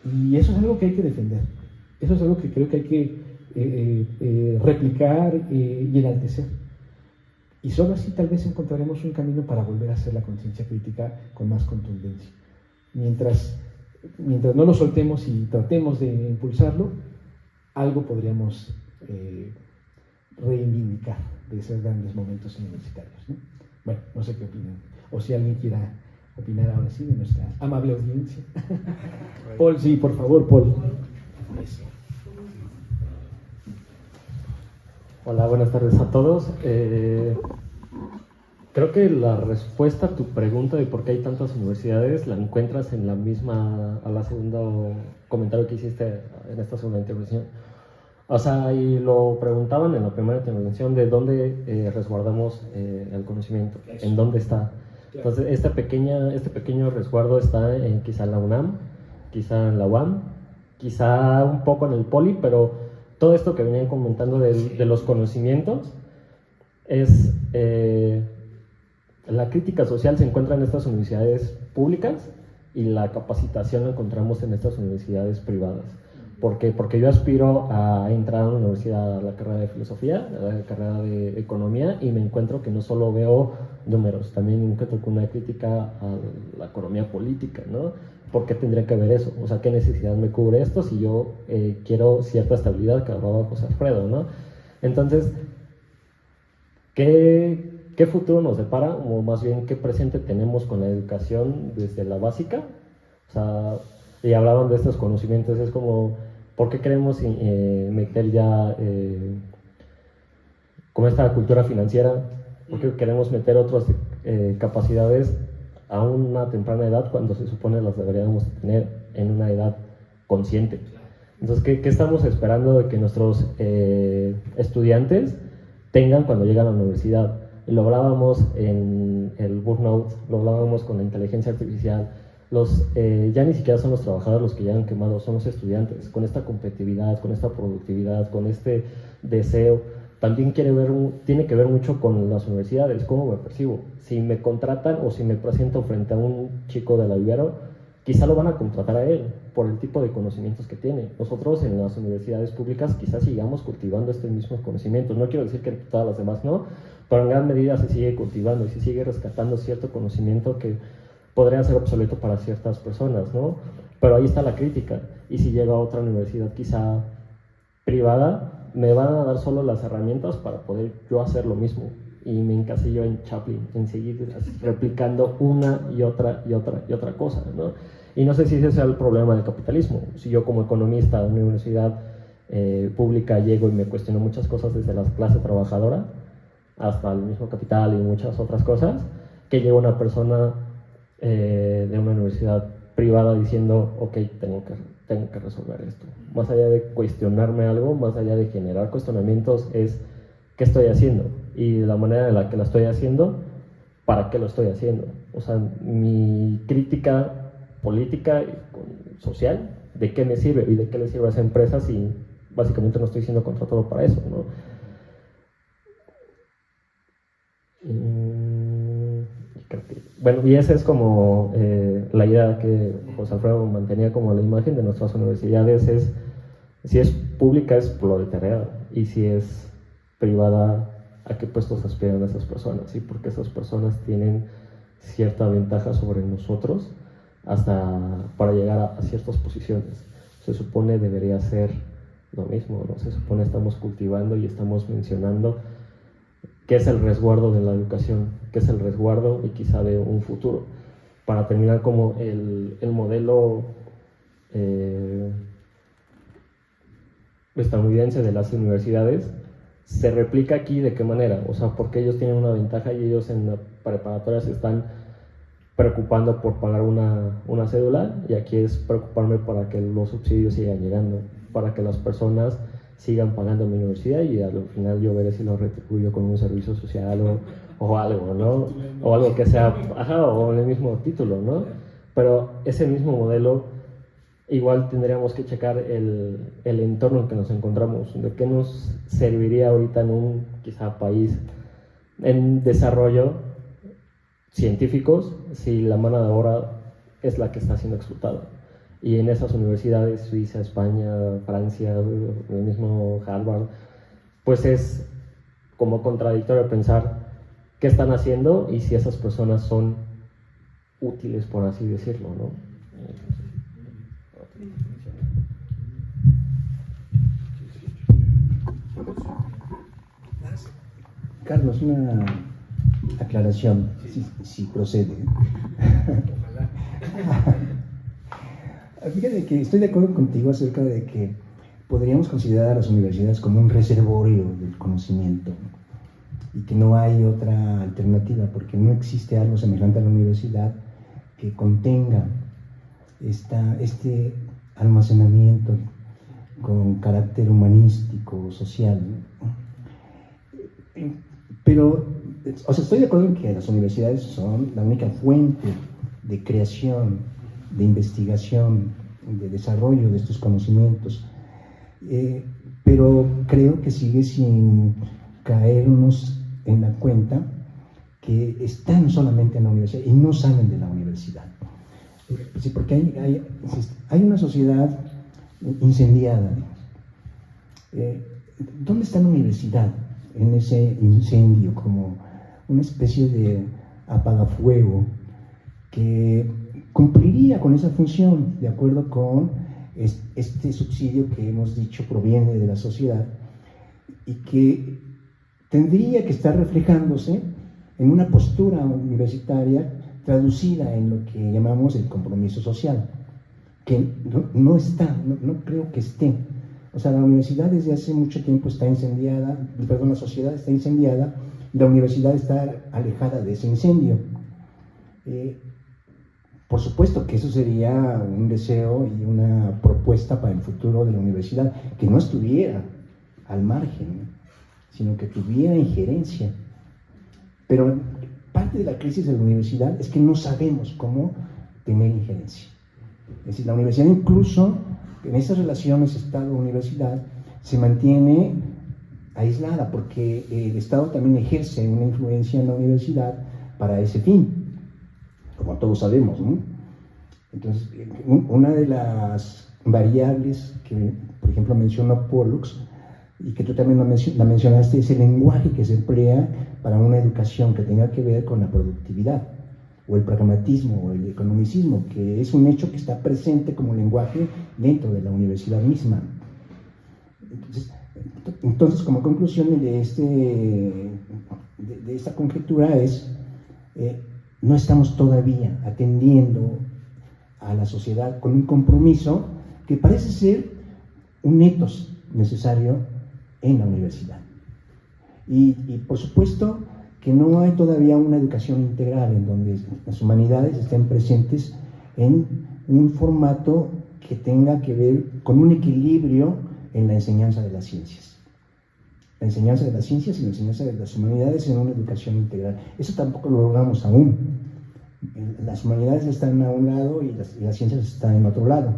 Y eso es algo que hay que defender. Eso es algo que creo que hay que replicar y enaltecer. Y solo así tal vez encontraremos un camino para volver a hacer la conciencia crítica con más contundencia. Mientras no lo soltemos y tratemos de impulsarlo, algo podríamos reivindicar de esos grandes momentos universitarios, ¿no? Bueno, no sé qué opinan. O si alguien quiera opinar ahora sí de nuestra amable audiencia. Paul, sí, por favor, Paul. Hola, buenas tardes a todos. Creo que la respuesta a tu pregunta de por qué hay tantas universidades la encuentras en la misma, a la segunda comentario que hiciste en esta segunda intervención. O sea, y lo preguntaban en la primera intervención de dónde resguardamos el conocimiento, en dónde está. Entonces, este pequeño resguardo está quizá en la UNAM, quizá en la UAM, quizá un poco en el Poli, pero todo esto que venían comentando de los conocimientos es... la crítica social se encuentra en estas universidades públicas y la capacitación la encontramos en estas universidades privadas. ¿Por qué? Porque yo aspiro a entrar a una universidad, a la carrera de filosofía, a la carrera de economía, y me encuentro que no solo veo números, también me encuentro con una crítica a la economía política, ¿no? ¿Por qué tendría que ver eso? O sea, ¿qué necesidad me cubre esto si yo quiero cierta estabilidad que hablaba José Alfredo, ¿no? Entonces, ¿qué futuro nos depara? O más bien, ¿qué presente tenemos con la educación desde la básica? O sea, y hablaban de estos conocimientos, es como, ¿por qué queremos meter ya como esta cultura financiera, porque queremos meter otras capacidades a una temprana edad cuando se supone las deberíamos tener en una edad consciente. Entonces, ¿qué estamos esperando de que nuestros estudiantes tengan cuando llegan a la universidad? Lo hablábamos en el burnout, lo hablábamos con la inteligencia artificial. Ya ni siquiera son los trabajadores los que llegan quemados, son los estudiantes, con esta competitividad, con esta productividad, con este deseo. También tiene que ver mucho con las universidades, cómo me percibo. Si me contratan o si me presento frente a un chico de la Ibero, quizá lo van a contratar a él por el tipo de conocimientos que tiene. Nosotros en las universidades públicas quizás sigamos cultivando estos mismos conocimientos. No quiero decir que todas las demás no, pero en gran medida se sigue cultivando y se sigue rescatando cierto conocimiento que podría ser obsoleto para ciertas personas, ¿no? Pero ahí está la crítica. Y si llego a otra universidad quizá privada, me van a dar solo las herramientas para poder yo hacer lo mismo. Y me encasillo en Chaplin, en seguir replicando una y otra cosa, ¿no? Y no sé si ese sea el problema del capitalismo. Si yo como economista de una universidad pública llego y me cuestiono muchas cosas desde la clase trabajadora hasta el mismo capital y muchas otras cosas, que llega una persona de una universidad privada diciendo, ok, tengo que resolver esto. Más allá de cuestionarme algo, más allá de generar cuestionamientos, es qué estoy haciendo y la manera en la que lo estoy haciendo, para qué lo estoy haciendo. O sea, mi crítica política y social, de qué me sirve y de qué le sirve a esa empresa si básicamente no estoy siendo contratado para eso, ¿no? Bueno, y esa es como la idea que José Alfredo mantenía como la imagen de nuestras universidades es, si es pública es proletariado y si es privada, ¿a qué puestos aspiran esas personas? ¿Sí? Porque esas personas tienen cierta ventaja sobre nosotros hasta para llegar a ciertas posiciones. Se supone debería ser lo mismo, ¿no? Se supone estamos cultivando y estamos mencionando qué es el resguardo de la educación, qué es el resguardo y quizá de un futuro. Para terminar, como el modelo estadounidense de las universidades se replica aquí, ¿de qué manera? O sea, porque ellos tienen una ventaja y ellos en la preparatoria se están preocupando por pagar una cédula, y aquí es preocuparme para que los subsidios sigan llegando, para que las personas sigan pagando mi universidad y al final yo veré si lo retribuyo con un servicio social o algo, ¿no? O algo que sea, o el mismo título, ¿no? Pero ese mismo modelo, igual tendríamos que checar el entorno en que nos encontramos, de qué nos serviría ahorita en un quizá país en desarrollo científicos si la mano de obra es la que está siendo explotada. Y en esas universidades, Suiza, España, Francia, el mismo Harvard, pues es como contradictorio pensar qué están haciendo y si esas personas son útiles, por así decirlo, ¿no? Carlos, una aclaración, si procede. Fíjate que estoy de acuerdo contigo acerca de que podríamos considerar a las universidades como un reservorio del conocimiento y que no hay otra alternativa porque no existe algo semejante a la universidad que contenga este almacenamiento con carácter humanístico, social, ¿no? Pero, o sea, estoy de acuerdo en que las universidades son la única fuente de creación, de investigación, de desarrollo de estos conocimientos, pero creo que sigue sin caernos en la cuenta que están solamente en la universidad y no salen de la universidad. Sí, porque hay una sociedad incendiada. ¿Dónde está la universidad en ese incendio? Como una especie de apagafuego que cumpliría con esa función de acuerdo con este subsidio que hemos dicho proviene de la sociedad y que tendría que estar reflejándose en una postura universitaria traducida en lo que llamamos el compromiso social, que no está, no creo que esté, O sea, la universidad desde hace mucho tiempo está incendiada, perdón, la sociedad está incendiada y la universidad está alejada de ese incendio. Por supuesto que eso sería un deseo y una propuesta para el futuro de la universidad, que no estuviera al margen, sino que tuviera injerencia. Pero parte de la crisis de la universidad es que no sabemos cómo tener injerencia. Es decir, la universidad incluso en esas relaciones Estado-universidad se mantiene aislada porque el Estado también ejerce una influencia en la universidad para ese fin, como todos sabemos, ¿no? Entonces, una de las variables que, por ejemplo, mencionó Pollux y que tú también la mencionaste es el lenguaje que se emplea para una educación que tenga que ver con la productividad, o el pragmatismo, o el economicismo, que es un hecho que está presente como lenguaje dentro de la universidad misma. Entonces como conclusión de esta conjetura es, no estamos todavía atendiendo a la sociedad con un compromiso que parece ser un etos necesario en la universidad. Y por supuesto que no hay todavía una educación integral en donde las humanidades estén presentes en un formato que tenga que ver con un equilibrio en la enseñanza de las ciencias. La enseñanza de las ciencias y la enseñanza de las humanidades en una educación integral. Eso tampoco lo logramos aún. Las humanidades están a un lado y las ciencias están en otro lado.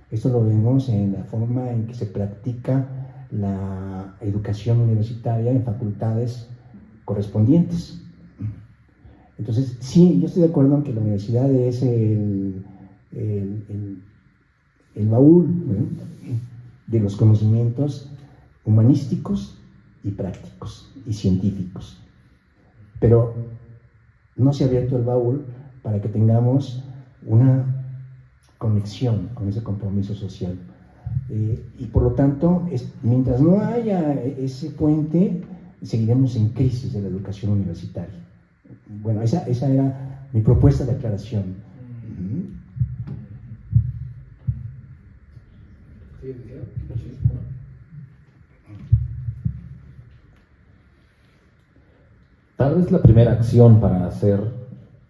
Esto lo vemos en la forma en que se practica la educación universitaria en facultades correspondientes. Entonces, sí, yo estoy de acuerdo en que la universidad es el baúl, ¿no?, de los conocimientos humanísticos y prácticos y científicos. Pero no se ha abierto el baúl para que tengamos una conexión con ese compromiso social. Y por lo tanto, mientras no haya ese puente, seguiremos en crisis de la educación universitaria. Bueno, esa era mi propuesta de aclaración. Tal vez la primera acción para hacer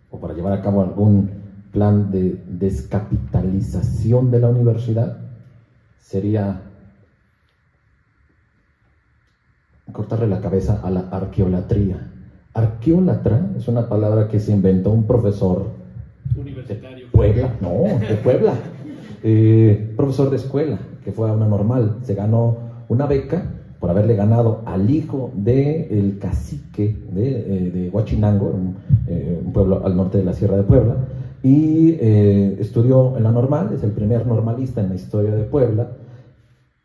o para llevar a cabo algún plan de descapitalización de la universidad sería cortarle la cabeza a la arqueolatría. Arqueólatra es una palabra que se inventó un profesor universitario. De Puebla, no, de Puebla, profesor de escuela, que fue a una normal, se ganó una beca por haberle ganado al hijo del cacique de Huachinango, un pueblo al norte de la Sierra de Puebla, y estudió en la normal, es el primer normalista en la historia de Puebla,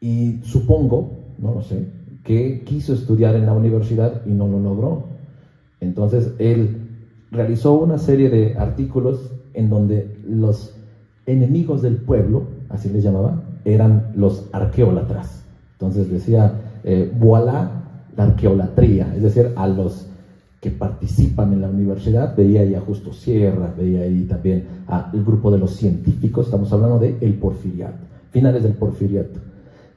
y supongo, no lo sé, que quiso estudiar en la universidad y no lo logró. Entonces él realizó una serie de artículos en donde los enemigos del pueblo, así les llamaba, eran los arqueólatras. Entonces decía, voilà la arqueolatría, es decir, a los que participan en la universidad. Veía ahí a Justo Sierra, veía ahí también al grupo de los científicos. Estamos hablando de el porfiriato, finales del porfiriato.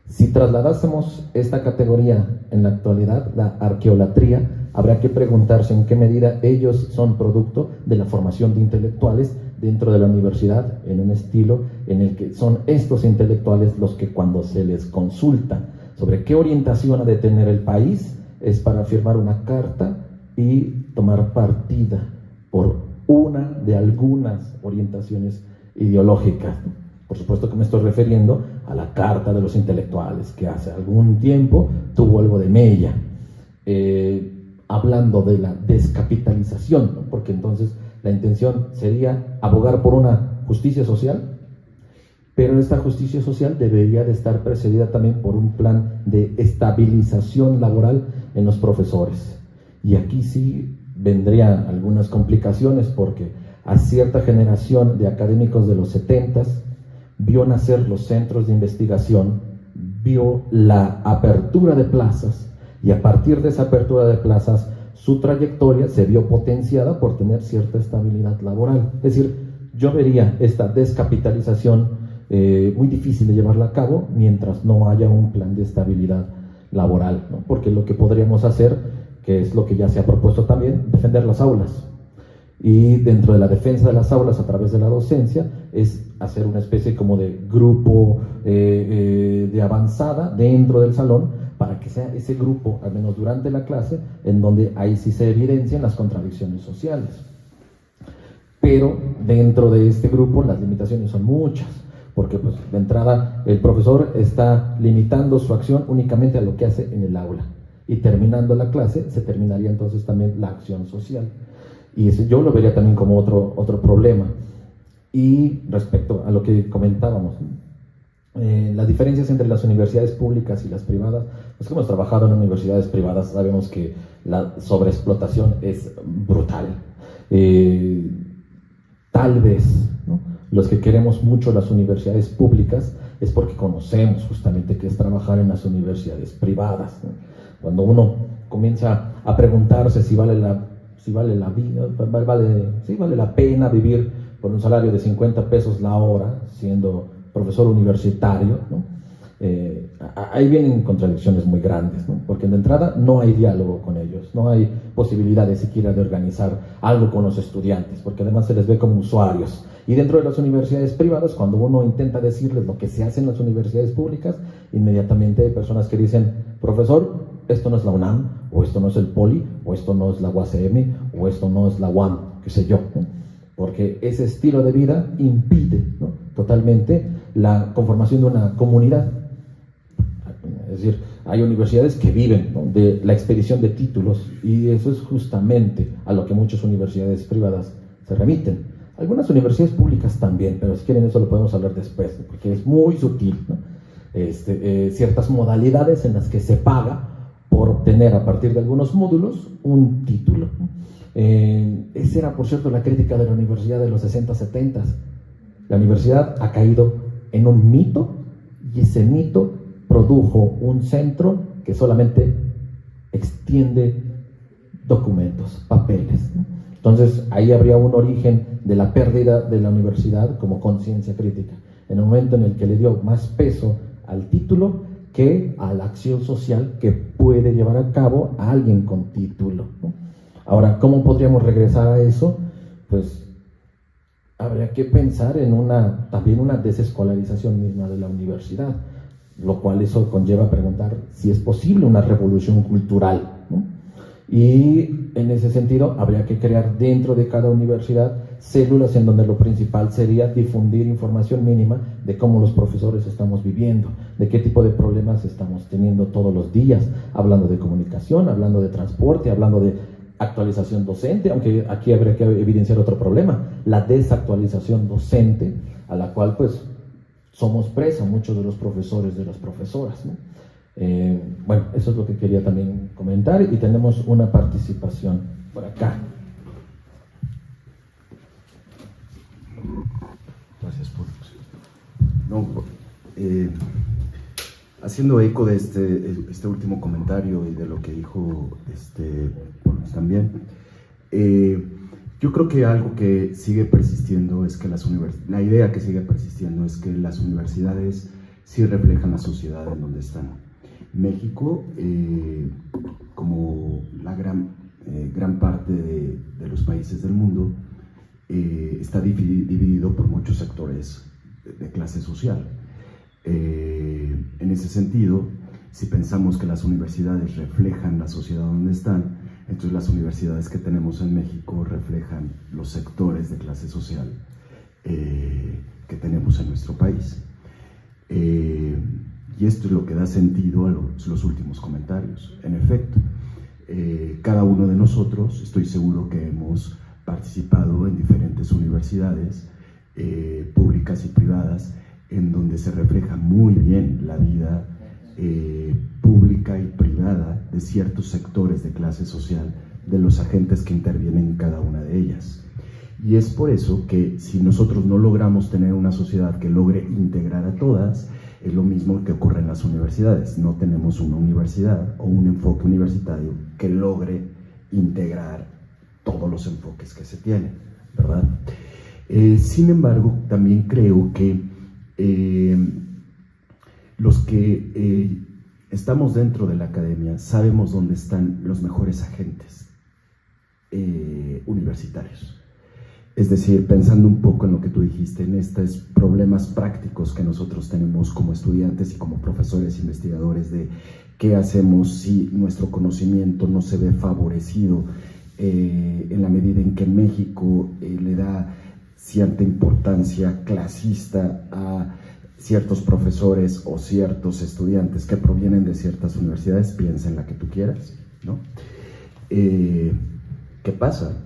Si trasladásemos esta categoría en la actualidad, la arqueolatría, habrá que preguntarse en qué medida ellos son producto de la formación de intelectuales dentro de la universidad, en un estilo en el que son estos intelectuales los que, cuando se les consulta sobre qué orientación ha de tener el país, es para firmar una carta y tomar partida por una de algunas orientaciones ideológicas. Por supuesto que me estoy refiriendo a la Carta de los Intelectuales, que hace algún tiempo tuvo algo de mella, hablando de la descapitalización, ¿no? Porque entonces la intención sería abogar por una justicia social, pero esta justicia social debería de estar precedida también por un plan de estabilización laboral en los profesores. Y aquí sí vendrían algunas complicaciones, porque a cierta generación de académicos de los 70s vio nacer los centros de investigación, vio la apertura de plazas, y a partir de esa apertura de plazas su trayectoria se vio potenciada por tener cierta estabilidad laboral. Es decir, yo vería esta descapitalización muy difícil de llevarla a cabo mientras no haya un plan de estabilidad laboral, ¿no? Porque lo que podríamos hacer, que es lo que ya se ha propuesto también, defender las aulas. Y dentro de la defensa de las aulas a través de la docencia es hacer una especie como de grupo de avanzada dentro del salón, para que sea ese grupo, al menos durante la clase, en donde ahí sí se evidencian las contradicciones sociales. Pero dentro de este grupo las limitaciones son muchas, porque pues de entrada el profesor está limitando su acción únicamente a lo que hace en el aula, y terminando la clase se terminaría entonces también la acción social. Y eso yo lo vería también como otro problema. Y respecto a lo que comentábamos, las diferencias entre las universidades públicas y las privadas, los que hemos trabajado en universidades privadas sabemos que la sobreexplotación es brutal. Tal vez, ¿no?, los que queremos mucho las universidades públicas es porque conocemos justamente qué es trabajar en las universidades privadas, ¿no? Cuando uno comienza a preguntarse si vale la pena vivir por un salario de 50 pesos la hora siendo profesor universitario, ¿no? Ahí vienen contradicciones muy grandes, ¿no? Porque de entrada no hay diálogo con ellos, no hay posibilidades siquiera de organizar algo con los estudiantes, porque además se les ve como usuarios. Y dentro de las universidades privadas, cuando uno intenta decirles lo que se hace en las universidades públicas, inmediatamente hay personas que dicen: profesor, esto no es la UNAM, o esto no es el POLI, o esto no es la UACM, o esto no es la UAM, qué sé yo, ¿no? Porque ese estilo de vida impide, ¿no?, totalmente la conformación de una comunidad. Es decir, hay universidades que viven, ¿no?, de la expedición de títulos, y eso es justamente a lo que muchas universidades privadas se remiten. Algunas universidades públicas también, pero si quieren eso lo podemos hablar después, ¿no?, porque es muy sutil, ¿no? Ciertas modalidades en las que se paga por obtener a partir de algunos módulos un título, ¿no? Esa era, por cierto, la crítica de la universidad de los 60, 70. La universidad ha caído en un mito, y ese mito produjo un centro que solamente extiende documentos, papeles, ¿no? Entonces ahí habría un origen de la pérdida de la universidad como conciencia crítica, en el momento en el que le dio más peso al título que a la acción social que puede llevar a cabo a alguien con título, ¿no? Ahora, ¿cómo podríamos regresar a eso? Pues habría que pensar en también una desescolarización misma de la universidad, lo cual eso conlleva preguntar si es posible una revolución cultural, ¿no? Y en ese sentido habría que crear dentro de cada universidad células en donde lo principal sería difundir información mínima de cómo los profesores estamos viviendo, de qué tipo de problemas estamos teniendo todos los días, hablando de comunicación, hablando de transporte, hablando de actualización docente, aunque aquí habría que evidenciar otro problema, la desactualización docente, a la cual pues somos presa muchos de los profesores, de las profesoras, ¿no? Bueno, eso es lo que quería también comentar, y tenemos una participación por acá. Gracias por... No, haciendo eco de este último comentario y de lo que dijo también, yo creo que algo que sigue persistiendo es que la idea que sigue persistiendo es que las universidades sí reflejan la sociedad en donde están. México, como la gran parte de los países del mundo, está dividido por muchos sectores de clase social. En ese sentido, si pensamos que las universidades reflejan la sociedad donde están, entonces las universidades que tenemos en México reflejan los sectores de clase social que tenemos en nuestro país. Y esto es lo que da sentido a los últimos comentarios. En efecto, cada uno de nosotros, estoy seguro que hemos participado en diferentes universidades públicas y privadas, en donde se refleja muy bien la vida pública y privada de ciertos sectores de clase social, de los agentes que intervienen en cada una de ellas. Y es por eso que si nosotros no logramos tener una sociedad que logre integrar a todas, es lo mismo que ocurre en las universidades. No tenemos una universidad o un enfoque universitario que logre integrar todos los enfoques que se tienen, ¿verdad? Sin embargo, también creo que Los que estamos dentro de la academia sabemos dónde están los mejores agentes universitarios. Es decir, pensando un poco en lo que tú dijiste, en estos problemas prácticos que nosotros tenemos como estudiantes y como profesores investigadores de qué hacemos si nuestro conocimiento no se ve favorecido en la medida en que México le da cierta importancia clasista a ciertos profesores o ciertos estudiantes que provienen de ciertas universidades, piensa en la que tú quieras, ¿no? ¿Qué pasa?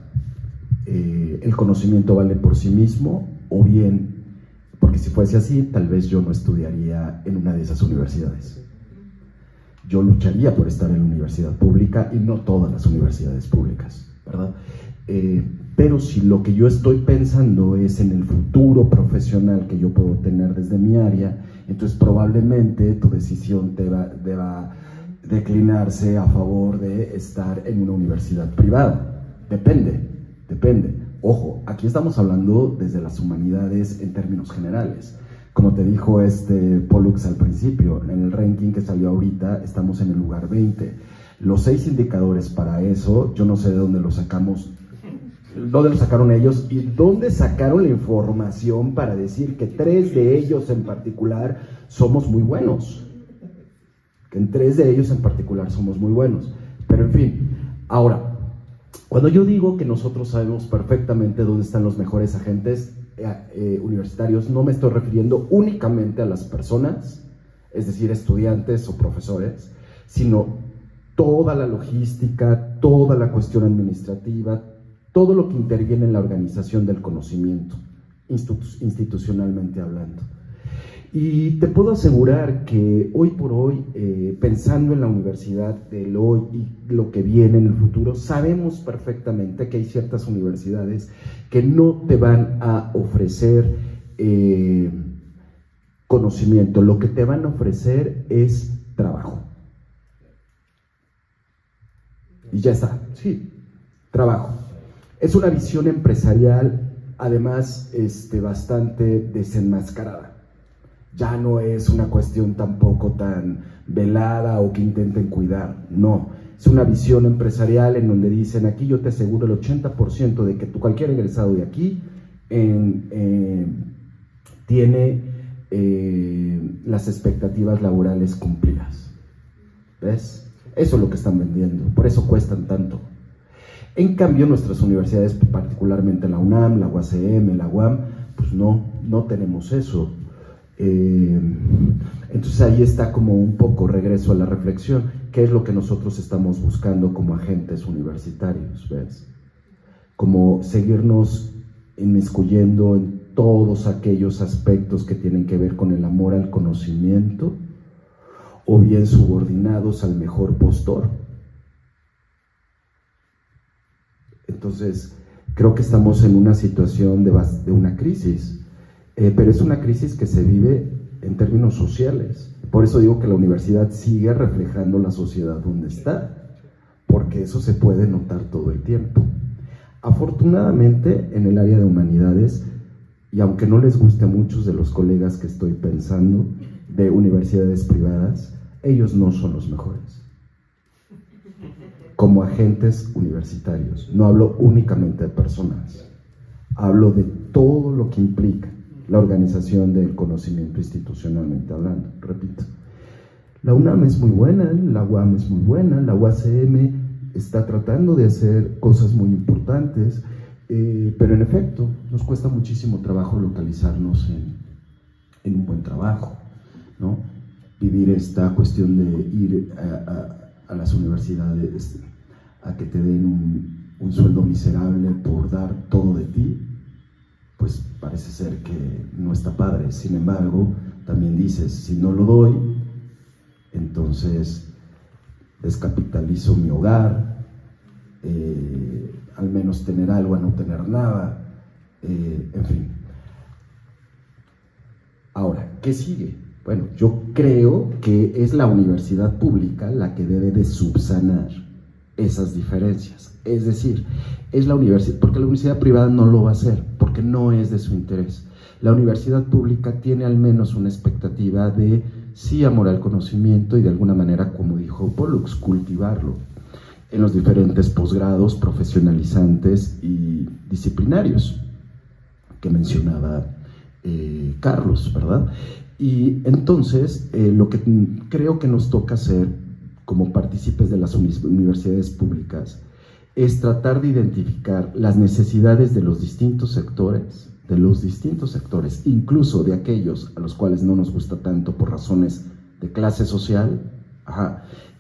El conocimiento vale por sí mismo, o bien, porque si fuese así, tal vez yo no estudiaría en una de esas universidades. Yo lucharía por estar en la universidad pública y no todas las universidades públicas, ¿verdad? Pero si lo que yo estoy pensando es en el futuro profesional que yo puedo tener desde mi área, entonces probablemente tu decisión deba declinarse a favor de estar en una universidad privada. Depende. Ojo, aquí estamos hablando desde las humanidades en términos generales. Como te dijo Pollux al principio, en el ranking que salió ahorita estamos en el lugar 20. Los 6 indicadores para eso, yo no sé de dónde los sacamos, dónde lo sacaron ellos y dónde sacaron la información para decir que 3 de ellos en particular somos muy buenos. Que en 3 de ellos en particular somos muy buenos. Pero en fin, ahora, cuando yo digo que nosotros sabemos perfectamente dónde están los mejores agentes universitarios, no me estoy refiriendo únicamente a las personas, es decir, estudiantes o profesores, sino toda la logística, toda la cuestión administrativa, todo lo que interviene en la organización del conocimiento, institucionalmente hablando. Y te puedo asegurar que hoy por hoy, pensando en la universidad del hoy y lo que viene en el futuro, sabemos perfectamente que hay ciertas universidades que no te van a ofrecer conocimiento, lo que te van a ofrecer es trabajo. Y ya está, sí, trabajo. Es una visión empresarial, además, bastante desenmascarada. Ya no es una cuestión tampoco tan velada o que intenten cuidar, no. Es una visión empresarial en donde dicen, aquí yo te aseguro el 80% de que cualquier egresado de aquí tiene las expectativas laborales cumplidas. ¿Ves? Eso es lo que están vendiendo, por eso cuestan tanto. En cambio, nuestras universidades, particularmente la UNAM, la UACM, la UAM, pues no tenemos eso. Entonces ahí está como un poco regreso a la reflexión, qué es lo que nosotros estamos buscando como agentes universitarios, ¿ves? Como seguirnos inmiscuyendo en todos aquellos aspectos que tienen que ver con el amor al conocimiento, o bien subordinados al mejor postor. Entonces creo que estamos en una situación de una crisis. Pero es una crisis que se vive en términos sociales. Por eso digo que la universidad sigue reflejando la sociedad donde está, porque eso se puede notar todo el tiempo. Afortunadamente, en el área de humanidades, y aunque no les guste a muchos de los colegas que estoy pensando, de universidades privadas, ellos no son los mejores. Como agentes universitarios, no hablo únicamente de personas, hablo de todo lo que implica la organización del conocimiento institucionalmente hablando. Repito, la UNAM es muy buena, la UAM es muy buena, la UACM está tratando de hacer cosas muy importantes, pero en efecto nos cuesta muchísimo trabajo localizarnos en un buen trabajo, ¿no? Vivir esta cuestión de ir a las universidades a que te den un sueldo miserable por dar todo de ti, pues parece ser que no está padre. Sin embargo, también dices, si no lo doy, entonces descapitalizo mi hogar, al menos tener algo a no tener nada, en fin. Ahora, ¿qué sigue? Bueno, yo creo que es la universidad pública la que debe de subsanar esas diferencias. Es decir, es la universidad, porque la universidad privada no lo va a hacer, porque no es de su interés. la universidad pública tiene al menos una expectativa de sí amor al conocimiento y de alguna manera, como dijo Pollux, cultivarlo en los diferentes posgrados profesionalizantes y disciplinarios que mencionaba Carlos, ¿verdad? Y entonces, lo que creo que nos toca hacer como partícipes de las universidades públicas es tratar de identificar las necesidades de los distintos sectores, incluso de aquellos a los cuales no nos gusta tanto por razones de clase social,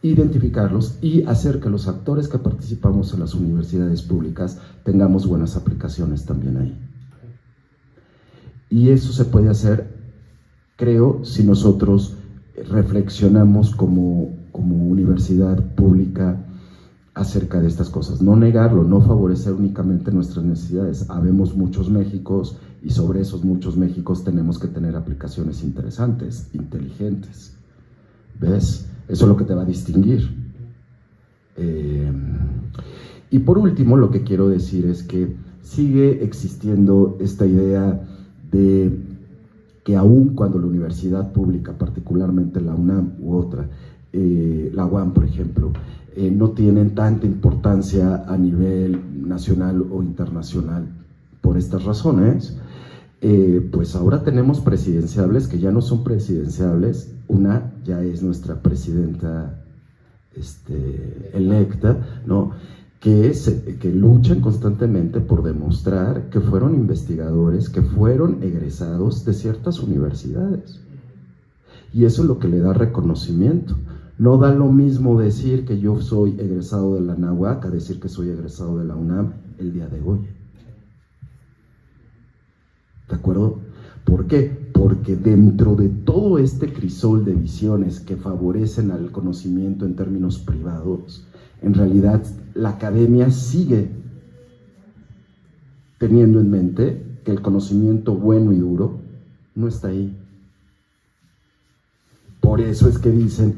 identificarlos y hacer que los actores que participamos en las universidades públicas tengamos buenas aplicaciones también ahí. Y eso se puede hacer, creo, si nosotros reflexionamos como universidad pública acerca de estas cosas. No negarlo, no favorecer únicamente nuestras necesidades. Habemos muchos Méxicos y sobre esos muchos Méxicos tenemos que tener aplicaciones interesantes, inteligentes. ¿Ves? Eso es lo que te va a distinguir. Y por último, lo que quiero decir es que sigue existiendo esta idea de que aun cuando la universidad pública, particularmente la UNAM u otra, la UAM por ejemplo, no tienen tanta importancia a nivel nacional o internacional por estas razones, pues ahora tenemos presidenciables que ya no son presidenciables. Una ya es nuestra presidenta electa, ¿no? que luchan constantemente por demostrar que fueron investigadores, que fueron egresados de ciertas universidades. Y eso es lo que le da reconocimiento. No da lo mismo decir que yo soy egresado de la Anáhuac a decir que soy egresado de la UNAM el día de hoy. ¿De acuerdo? ¿Por qué? Porque dentro de todo este crisol de visiones que favorecen al conocimiento en términos privados, en realidad la academia sigue teniendo en mente que el conocimiento bueno y duro no está ahí. Por eso es que dicen: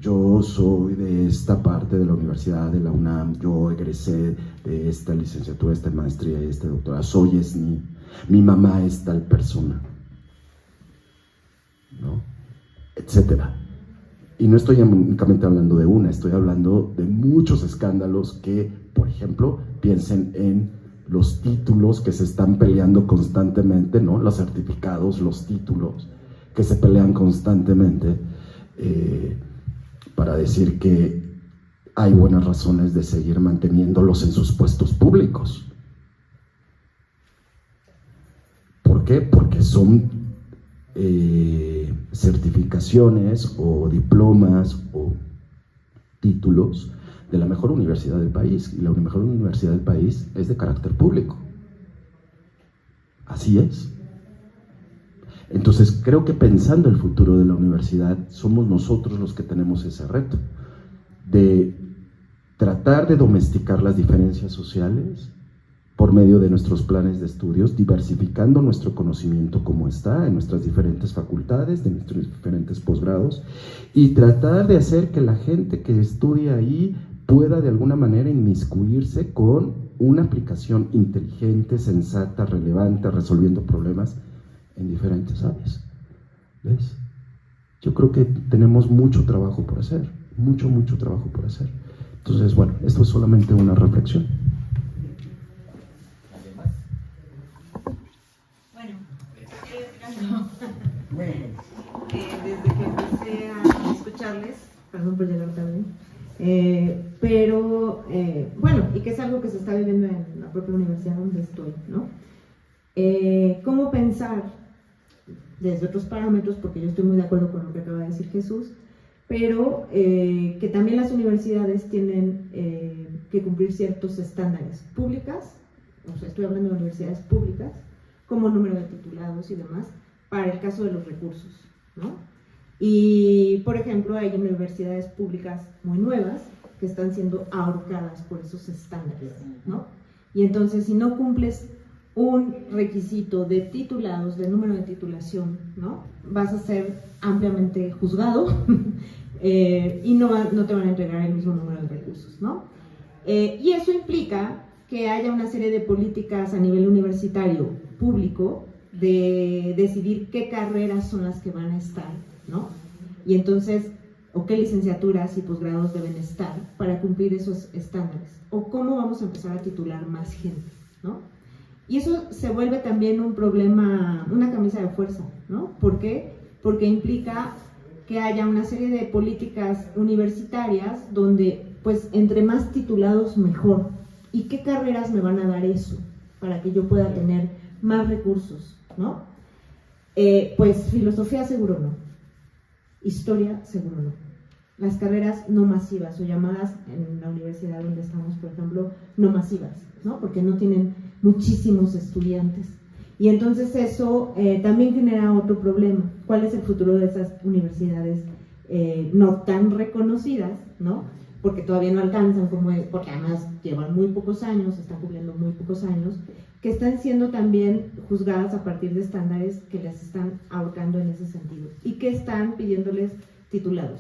yo soy de esta parte de la universidad de la UNAM, yo egresé de esta licenciatura, esta maestría y esta doctorado, soy SNI, mi mamá es tal persona, ¿no? Etcétera. Y no estoy únicamente hablando de una, estoy hablando de muchos escándalos que, por ejemplo, piensen en los títulos que se están peleando constantemente, ¿no? Los certificados, los títulos que se pelean constantemente, para decir que hay buenas razones de seguir manteniéndolos en sus puestos públicos. ¿Por qué? Porque son certificaciones o diplomas o títulos de la mejor universidad del país, y la mejor universidad del país es de carácter público. Así es. Entonces creo que pensando el futuro de la universidad, somos nosotros los que tenemos ese reto de tratar de domesticar las diferencias sociales por medio de nuestros planes de estudios, diversificando nuestro conocimiento como está en nuestras diferentes facultades, de nuestros diferentes posgrados, y tratar de hacer que la gente que estudia ahí pueda de alguna manera inmiscuirse con una aplicación inteligente, sensata, relevante, resolviendo problemas en diferentes áreas. ¿Ves? Yo creo que tenemos mucho trabajo por hacer, mucho trabajo por hacer. Entonces, bueno, esto es solamente una reflexión. Desde que empecé a escucharles, perdón por llegar tarde, pero bueno, y que es algo que se está viviendo en la propia universidad donde estoy, ¿no? ¿Cómo pensar desde otros parámetros? Porque yo estoy muy de acuerdo con lo que acaba de decir Jesús, pero que también las universidades tienen que cumplir ciertos estándares públicas, o sea, estoy hablando de universidades públicas, como número de titulados y demás, para el caso de los recursos, ¿no? Y, por ejemplo, hay universidades públicas muy nuevas que están siendo ahorcadas por esos estándares, ¿no? Y entonces, si no cumples un requisito de titulados, de número de titulación, ¿no? Vas a ser ampliamente juzgado y no te van a entregar el mismo número de recursos, ¿no? Y eso implica que haya una serie de políticas a nivel universitario público de decidir qué carreras son las que van a estar, ¿no? Y entonces, o qué licenciaturas y posgrados deben estar para cumplir esos estándares, o cómo vamos a empezar a titular más gente, ¿no? Y eso se vuelve también un problema, una camisa de fuerza, ¿no? ¿Por qué? Porque implica que haya una serie de políticas universitarias donde, pues, entre más titulados mejor. ¿Y qué carreras me van a dar eso para que yo pueda tener más recursos, ¿no? Pues filosofía seguro no, historia seguro no. Las carreras no masivas o llamadas en la universidad donde estamos, por ejemplo, no masivas, ¿no? Porque no tienen muchísimos estudiantes. Y entonces eso también genera otro problema. ¿Cuál es el futuro de esas universidades no tan reconocidas, ¿no? Porque todavía no alcanzan, porque además llevan muy pocos años, están cumpliendo muy pocos años, que están siendo también juzgadas a partir de estándares que les están ahorcando en ese sentido y que están pidiéndoles titulados.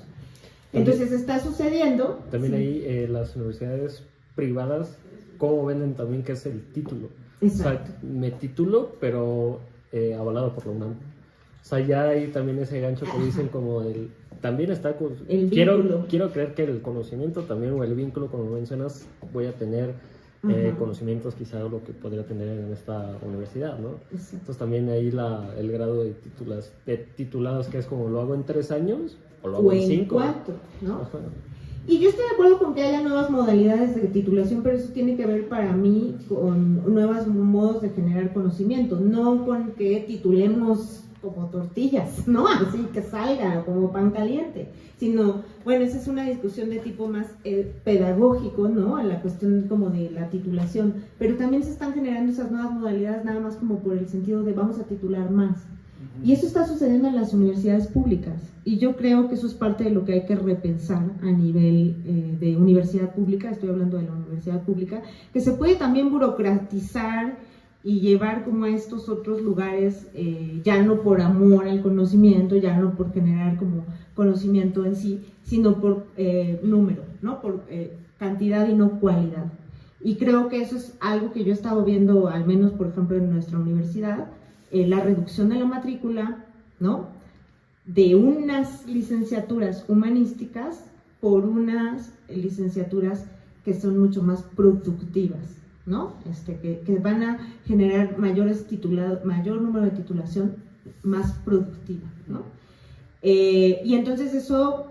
Entonces está sucediendo... También sí. ahí las universidades privadas, ¿cómo venden también qué es el título? Exacto. O sea, me titulo, pero avalado por la UNAM. O sea, ya hay también ese gancho que dicen como el... También está... El quiero vínculo. creer que el conocimiento también, o el vínculo, como mencionas, voy a tener conocimientos quizá lo que podría tener en esta universidad, ¿no? Exacto. Entonces también ahí el grado de titulados, que es como lo hago en 3 años, o lo hago en 5. 4, ¿no? Ajá. Y yo estoy de acuerdo con que haya nuevas modalidades de titulación, pero eso tiene que ver para mí con nuevos modos de generar conocimiento, no con que titulemos como tortillas, ¿no? Así que salga como pan caliente, sino, bueno, esa es una discusión de tipo más pedagógico, ¿no? A la cuestión como de la titulación, pero también se están generando esas nuevas modalidades nada más como por el sentido de vamos a titular más. Y eso está sucediendo en las universidades públicas, y yo creo que eso es parte de lo que hay que repensar a nivel de universidad pública, estoy hablando de la universidad pública, que se puede también burocratizar y llevar como a estos otros lugares, ya no por amor al conocimiento, ya no por generar como conocimiento en sí, sino por número, ¿no? Por cantidad y no cualidad. Y creo que eso es algo que yo he estado viendo, al menos por ejemplo en nuestra universidad, la reducción de la matrícula, ¿no? De unas licenciaturas humanísticas por unas licenciaturas que son mucho más productivas, ¿no? Que van a generar mayor número de titulación más productiva, ¿no? Y entonces eso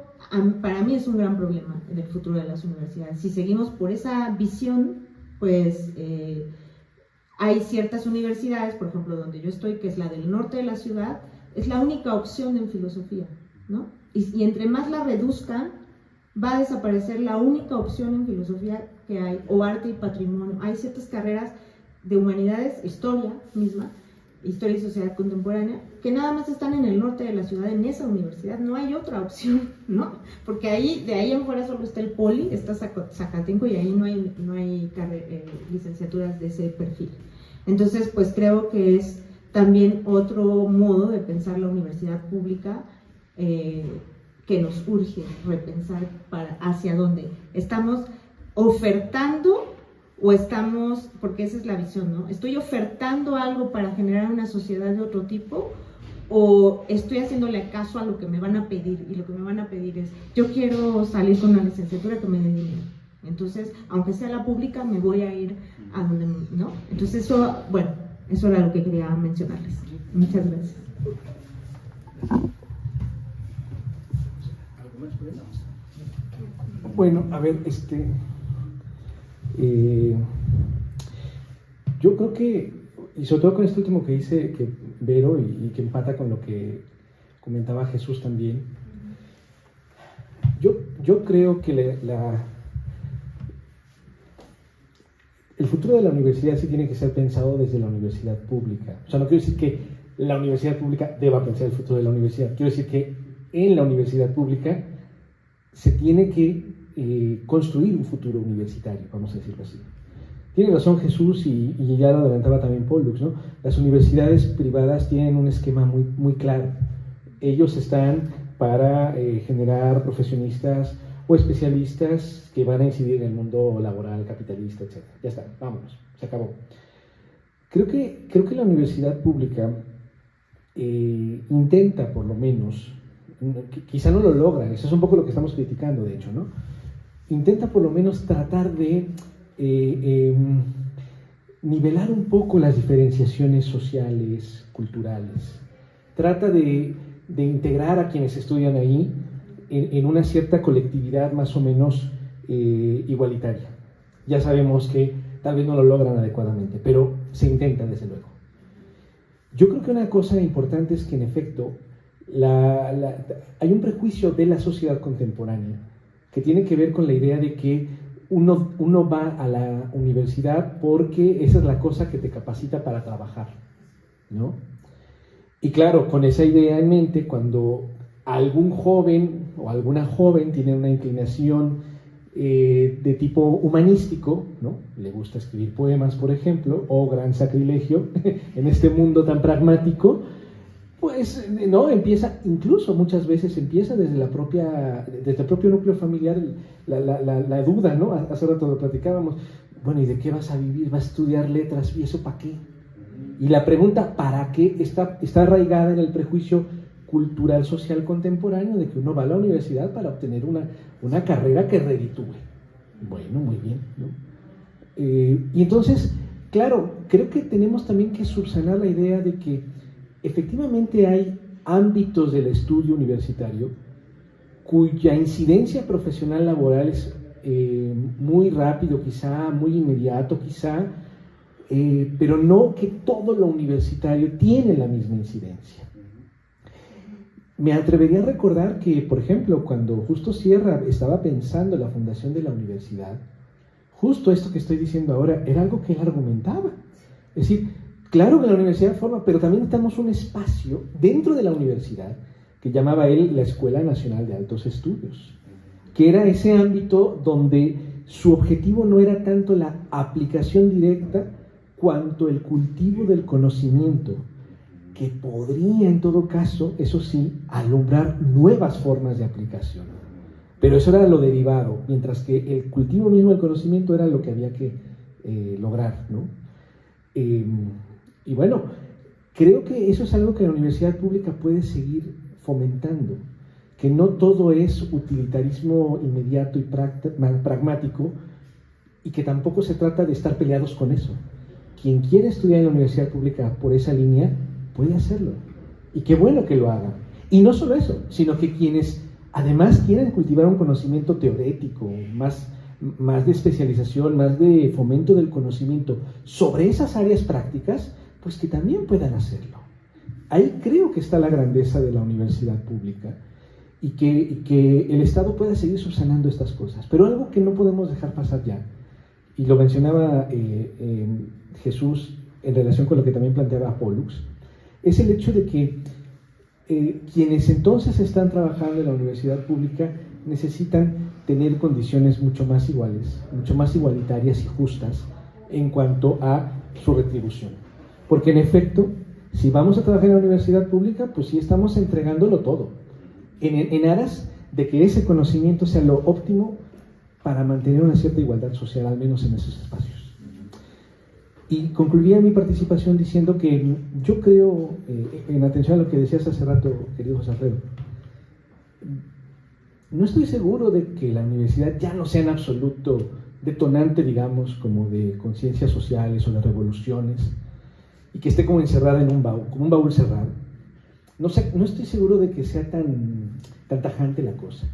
para mí es un gran problema en el futuro de las universidades. Si seguimos por esa visión, pues hay ciertas universidades, por ejemplo, donde yo estoy, que es la del norte de la ciudad, es la única opción en filosofía, ¿no? Y entre más la reduzcan, va a desaparecer la única opción en filosofía que hay, o arte y patrimonio. Hay ciertas carreras de humanidades, historia misma, historia y sociedad contemporánea, que nada más están en el norte de la ciudad, en esa universidad, no hay otra opción, ¿no? Porque de ahí en fuera solo está el Poli, está Zacatenco, y ahí no hay licenciaturas de ese perfil. Entonces, pues creo que es también otro modo de pensar la universidad pública, que nos urge repensar hacia dónde estamos ofertando, o estamos, porque esa es la visión, ¿no? ¿Estoy ofertando algo para generar una sociedad de otro tipo, o estoy haciéndole caso a lo que me van a pedir? Y lo que me van a pedir es, yo quiero salir con una licenciatura que me dé dinero, entonces, aunque sea la pública, me voy a ir a donde, ¿no? Entonces eso, bueno, eso era lo que quería mencionarles. Muchas gracias. Bueno, a ver, yo creo que, y sobre todo con este último que dice que Vero, y que empata con lo que comentaba Jesús también, yo creo que el futuro de la universidad sí tiene que ser pensado desde la universidad pública. O sea, no quiero decir que la universidad pública deba pensar el futuro de la universidad, quiero decir que en la universidad pública se tiene que construir un futuro universitario, vamos a decirlo así. Tiene razón Jesús, y ya lo adelantaba también Pollux, ¿no? Las universidades privadas tienen un esquema muy, muy claro. Ellos están para generar profesionistas o especialistas que van a incidir en el mundo laboral, capitalista, etc. Ya está, vámonos, se acabó. Creo que la universidad pública intenta por lo menos, quizá no lo logra, eso es un poco lo que estamos criticando de hecho, ¿no? Intenta por lo menos tratar de nivelar un poco las diferenciaciones sociales, culturales. Trata de integrar a quienes estudian ahí en una cierta colectividad más o menos igualitaria. Ya sabemos que tal vez no lo logran adecuadamente, pero se intenta desde luego. Yo creo que una cosa importante es que en efecto hay un prejuicio de la sociedad contemporánea que tiene que ver con la idea de que uno va a la universidad porque esa es la cosa que te capacita para trabajar, ¿no? Y claro, con esa idea en mente, cuando algún joven o alguna joven tiene una inclinación de tipo humanístico, ¿no? Le gusta escribir poemas, por ejemplo, o gran sacrilegio en este mundo tan pragmático, pues no empieza, incluso muchas veces empieza desde el propio núcleo familiar la duda, ¿no? Hace rato lo platicábamos, bueno, ¿y de qué vas a vivir? ¿Vas a estudiar letras? ¿Y eso para qué? Y la pregunta ¿para qué? está arraigada en el prejuicio cultural social contemporáneo de que uno va a la universidad para obtener una carrera que reditúe. Bueno, muy bien, ¿no? Y entonces, claro, creo que tenemos también que subsanar la idea de que efectivamente hay ámbitos del estudio universitario cuya incidencia profesional laboral es muy rápido, quizá muy inmediato, quizá, pero no que todo lo universitario tiene la misma incidencia. Me atrevería a recordar que, por ejemplo, cuando Justo Sierra estaba pensando en la fundación de la universidad, justo esto que estoy diciendo ahora era algo que él argumentaba. Es decir, claro que la universidad forma, pero también necesitamos un espacio dentro de la universidad que llamaba él la Escuela Nacional de Altos Estudios, que era ese ámbito donde su objetivo no era tanto la aplicación directa cuanto el cultivo del conocimiento, que podría en todo caso, eso sí, alumbrar nuevas formas de aplicación. Pero eso era lo derivado, mientras que el cultivo mismo del conocimiento era lo que había que lograr, ¿no? Y bueno, creo que eso es algo que la universidad pública puede seguir fomentando, que no todo es utilitarismo inmediato y pragmático, y que tampoco se trata de estar peleados con eso. Quien quiere estudiar en la universidad pública por esa línea, puede hacerlo. Y qué bueno que lo haga. Y no solo eso, sino que quienes además quieren cultivar un conocimiento teórico, más de especialización, más de fomento del conocimiento sobre esas áreas prácticas, pues que también puedan hacerlo. Ahí creo que está la grandeza de la universidad pública y que el Estado pueda seguir subsanando estas cosas. Pero algo que no podemos dejar pasar ya, y lo mencionaba Jesús en relación con lo que también planteaba Pollux, es el hecho de que quienes entonces están trabajando en la universidad pública necesitan tener condiciones mucho más iguales, mucho más igualitarias y justas en cuanto a su retribución. Porque en efecto, si vamos a trabajar en la universidad pública, pues sí estamos entregándolo todo, en aras de que ese conocimiento sea lo óptimo para mantener una cierta igualdad social, al menos en esos espacios. Y concluiría mi participación diciendo que yo creo, en atención a lo que decías hace rato, querido José Alfredo, no estoy seguro de que la universidad ya no sea en absoluto detonante, digamos, como de conciencias sociales o de revoluciones, y que esté como encerrada en un baúl, como un baúl cerrado. No estoy seguro de que sea tan tajante la cosa.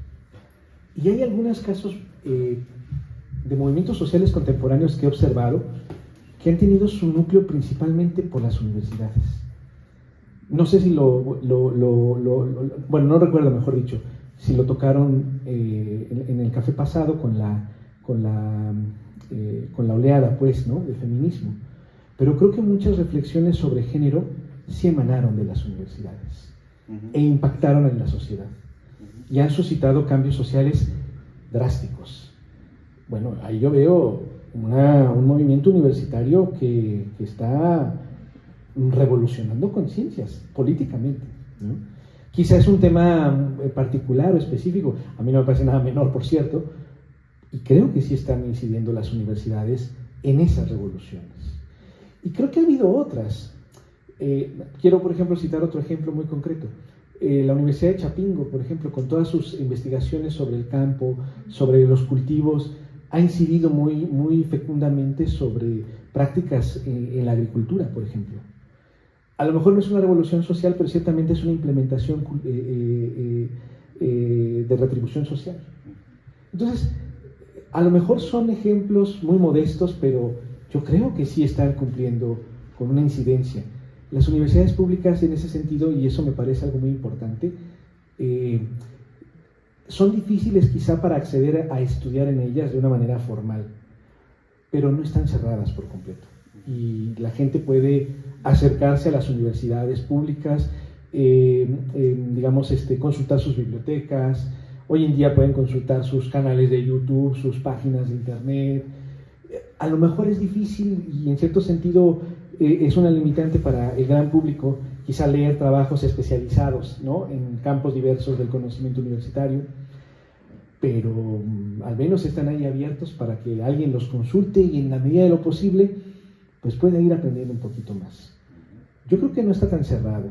Y hay algunos casos de movimientos sociales contemporáneos que he observado que han tenido su núcleo principalmente por las universidades. No sé si bueno, no recuerdo, mejor dicho, si lo tocaron en el café pasado con la oleada, pues, ¿no?, del feminismo. Pero creo que muchas reflexiones sobre género sí emanaron de las universidades e impactaron en la sociedad y han suscitado cambios sociales drásticos. Bueno, ahí yo veo un movimiento universitario que está revolucionando conciencias políticamente, ¿no? Quizá es un tema particular o específico, a mí no me parece nada menor, por cierto, y creo que sí están incidiendo las universidades en esas revoluciones. Y creo que ha habido otras. Quiero, por ejemplo, citar otro ejemplo muy concreto. La Universidad de Chapingo, por ejemplo, con todas sus investigaciones sobre el campo, sobre los cultivos, ha incidido muy fecundamente sobre prácticas en la agricultura, por ejemplo. A lo mejor no es una revolución social, pero ciertamente es una implementación de retribución social. Entonces, a lo mejor son ejemplos muy modestos, pero yo creo que sí están cumpliendo con una incidencia. Las universidades públicas en ese sentido, y eso me parece algo muy importante, son difíciles quizá para acceder a estudiar en ellas de una manera formal, pero no están cerradas por completo. Y la gente puede acercarse a las universidades públicas, digamos, consultar sus bibliotecas. Hoy en día pueden consultar sus canales de YouTube, sus páginas de internet. A lo mejor es difícil y en cierto sentido es una limitante para el gran público, quizá leer trabajos especializados, ¿no?, en campos diversos del conocimiento universitario, pero al menos están ahí abiertos para que alguien los consulte y en la medida de lo posible pues pueda ir aprendiendo un poquito más. Yo creo que no está tan cerrado,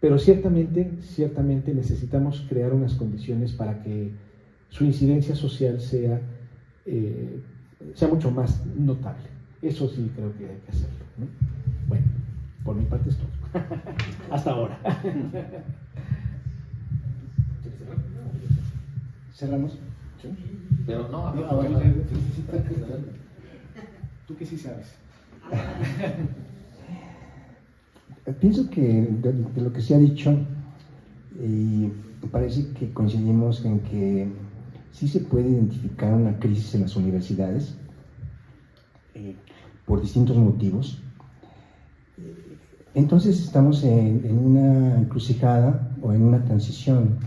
pero ciertamente necesitamos crear unas condiciones para que su incidencia social sea mucho más notable. Eso sí creo que hay que hacerlo, ¿no? Bueno, por mi parte es todo. Hasta ahora. ¿Cerramos? ¿Sí? Pero no, ¿Tú qué sí sabes? Pienso que de lo que se ha dicho, y parece que coincidimos en que sí se puede identificar una crisis en las universidades por distintos motivos. Entonces estamos en una encrucijada o en una transición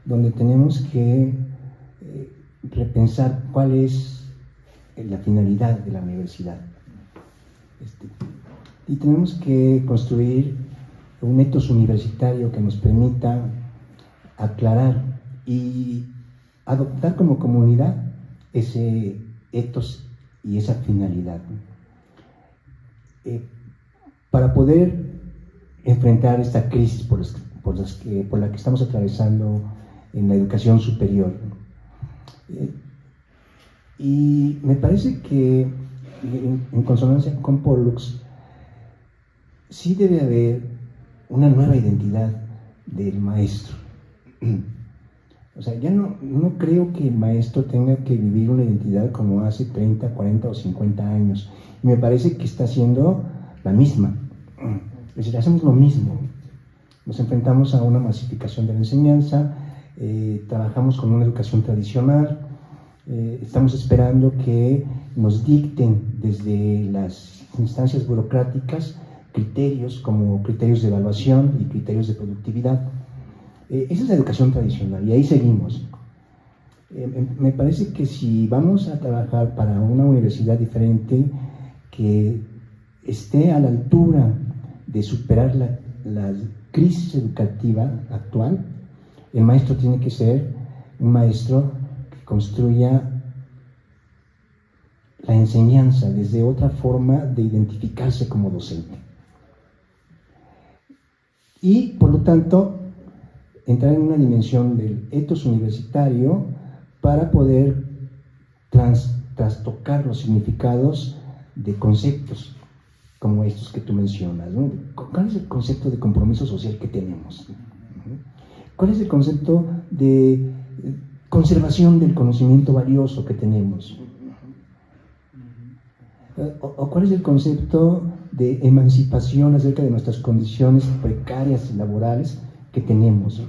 donde tenemos que repensar cuál es la finalidad de la universidad. Y tenemos que construir un ethos universitario que nos permita aclarar y adoptar como comunidad ese ethos y esa finalidad, para poder enfrentar esta crisis por la que estamos atravesando en la educación superior. Y me parece que en consonancia con Pollux sí debe haber una nueva identidad del maestro. O sea, ya no creo que el maestro tenga que vivir una identidad como hace 30, 40 o 50 años. Y me parece que está haciendo la misma. Es decir, hacemos lo mismo. Nos enfrentamos a una masificación de la enseñanza, trabajamos con una educación tradicional, estamos esperando que nos dicten desde las instancias burocráticas criterios como criterios de evaluación y criterios de productividad. Esa es la educación tradicional y ahí seguimos. Me parece que si vamos a trabajar para una universidad diferente que esté a la altura de superar la crisis educativa actual, el maestro tiene que ser un maestro que construya la enseñanza desde otra forma de identificarse como docente. Y, por lo tanto, entrar en una dimensión del ethos universitario para poder trastocar los significados de conceptos como estos que tú mencionas, ¿no? ¿Cuál es el concepto de compromiso social que tenemos? ¿Cuál es el concepto de conservación del conocimiento valioso que tenemos? ¿O cuál es el concepto de emancipación acerca de nuestras condiciones precarias y laborales que tenemos?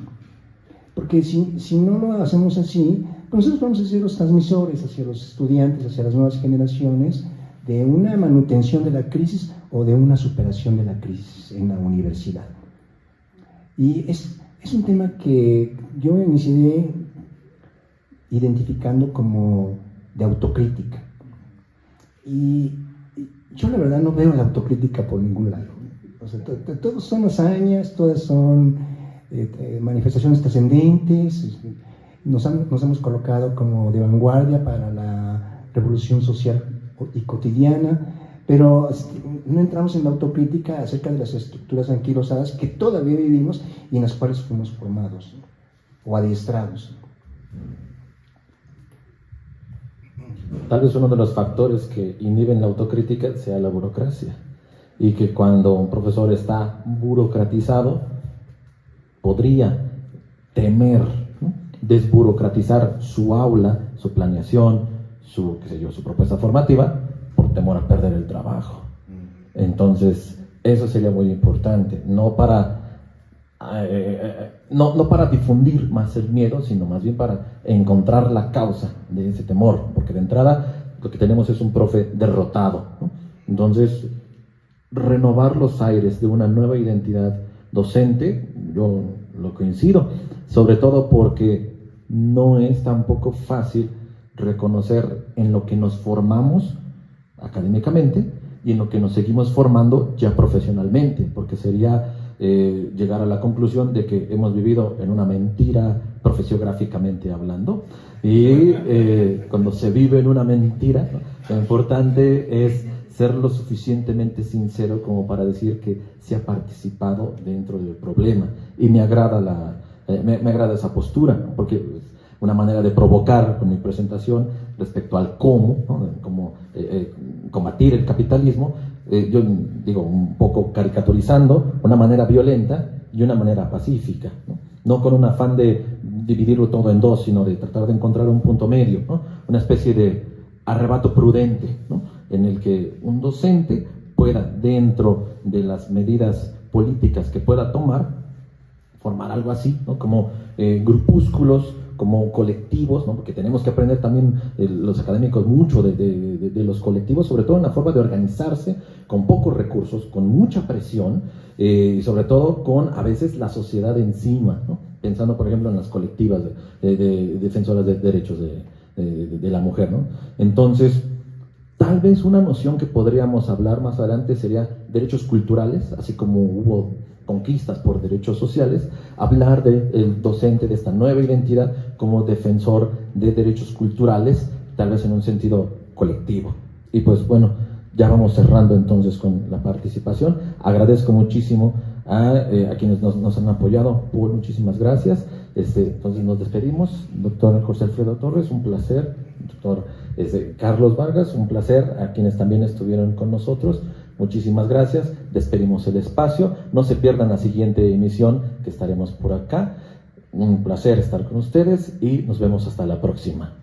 Porque si no lo hacemos así, pues nosotros vamos a ser los transmisores hacia los estudiantes, hacia las nuevas generaciones, de una manutención de la crisis o de una superación de la crisis en la universidad. Y es un tema que yo me inicié identificando como de autocrítica. Y yo la verdad no veo la autocrítica por ningún lado. O sea, todos son hazañas, todas son manifestaciones trascendentes. Nos hemos colocado como de vanguardia para la revolución social y cotidiana, pero no entramos en la autocrítica acerca de las estructuras anquilosadas que todavía vivimos y en las cuales fuimos formados, ¿no? O adiestrados. Tal vez uno de los factores que inhiben la autocrítica sea la burocracia, y que cuando un profesor está burocratizado podría temer, ¿no?, desburocratizar su aula, su planeación, su propuesta formativa, por temor a perder el trabajo. Entonces, eso sería muy importante, no para difundir más el miedo, sino más bien para encontrar la causa de ese temor, porque de entrada lo que tenemos es un profe derrotado, ¿no? Entonces, renovar los aires de una nueva identidad docente, yo lo coincido, sobre todo porque no es tampoco fácil reconocer en lo que nos formamos académicamente y en lo que nos seguimos formando ya profesionalmente, porque sería llegar a la conclusión de que hemos vivido en una mentira profesiográficamente hablando, y cuando se vive en una mentira, ¿no?, lo importante es ser lo suficientemente sincero como para decir que se ha participado dentro del problema, y me agrada esa postura, ¿no?, porque es una manera de provocar con mi presentación respecto al cómo, ¿no?, cómo combatir el capitalismo. Yo digo, un poco caricaturizando, una manera violenta y una manera pacífica, no con un afán de dividirlo todo en dos, sino de tratar de encontrar un punto medio, ¿no?, una especie de arrebato prudente, ¿no?, en el que un docente pueda, dentro de las medidas políticas que pueda tomar, formar algo así, ¿no?, como grupúsculos, como colectivos, ¿no?, porque tenemos que aprender también los académicos mucho de los colectivos, sobre todo en la forma de organizarse con pocos recursos, con mucha presión, y sobre todo con a veces la sociedad encima, ¿no?, pensando por ejemplo en las colectivas de defensoras de derechos de la mujer, ¿no? Entonces, tal vez una noción que podríamos hablar más adelante sería derechos culturales, así como hubo conquistas por derechos sociales, hablar del docente, de esta nueva identidad, como defensor de derechos culturales, tal vez en un sentido colectivo. Y pues bueno, ya vamos cerrando entonces con la participación. Agradezco muchísimo a quienes nos han apoyado. Muchísimas gracias. Entonces nos despedimos. Doctor José Alfredo Torres, un placer. Doctor Carlos Vargas, un placer. A quienes también estuvieron con nosotros, muchísimas gracias. Despedimos el espacio. No se pierdan la siguiente emisión, que estaremos por acá. Un placer estar con ustedes y nos vemos hasta la próxima.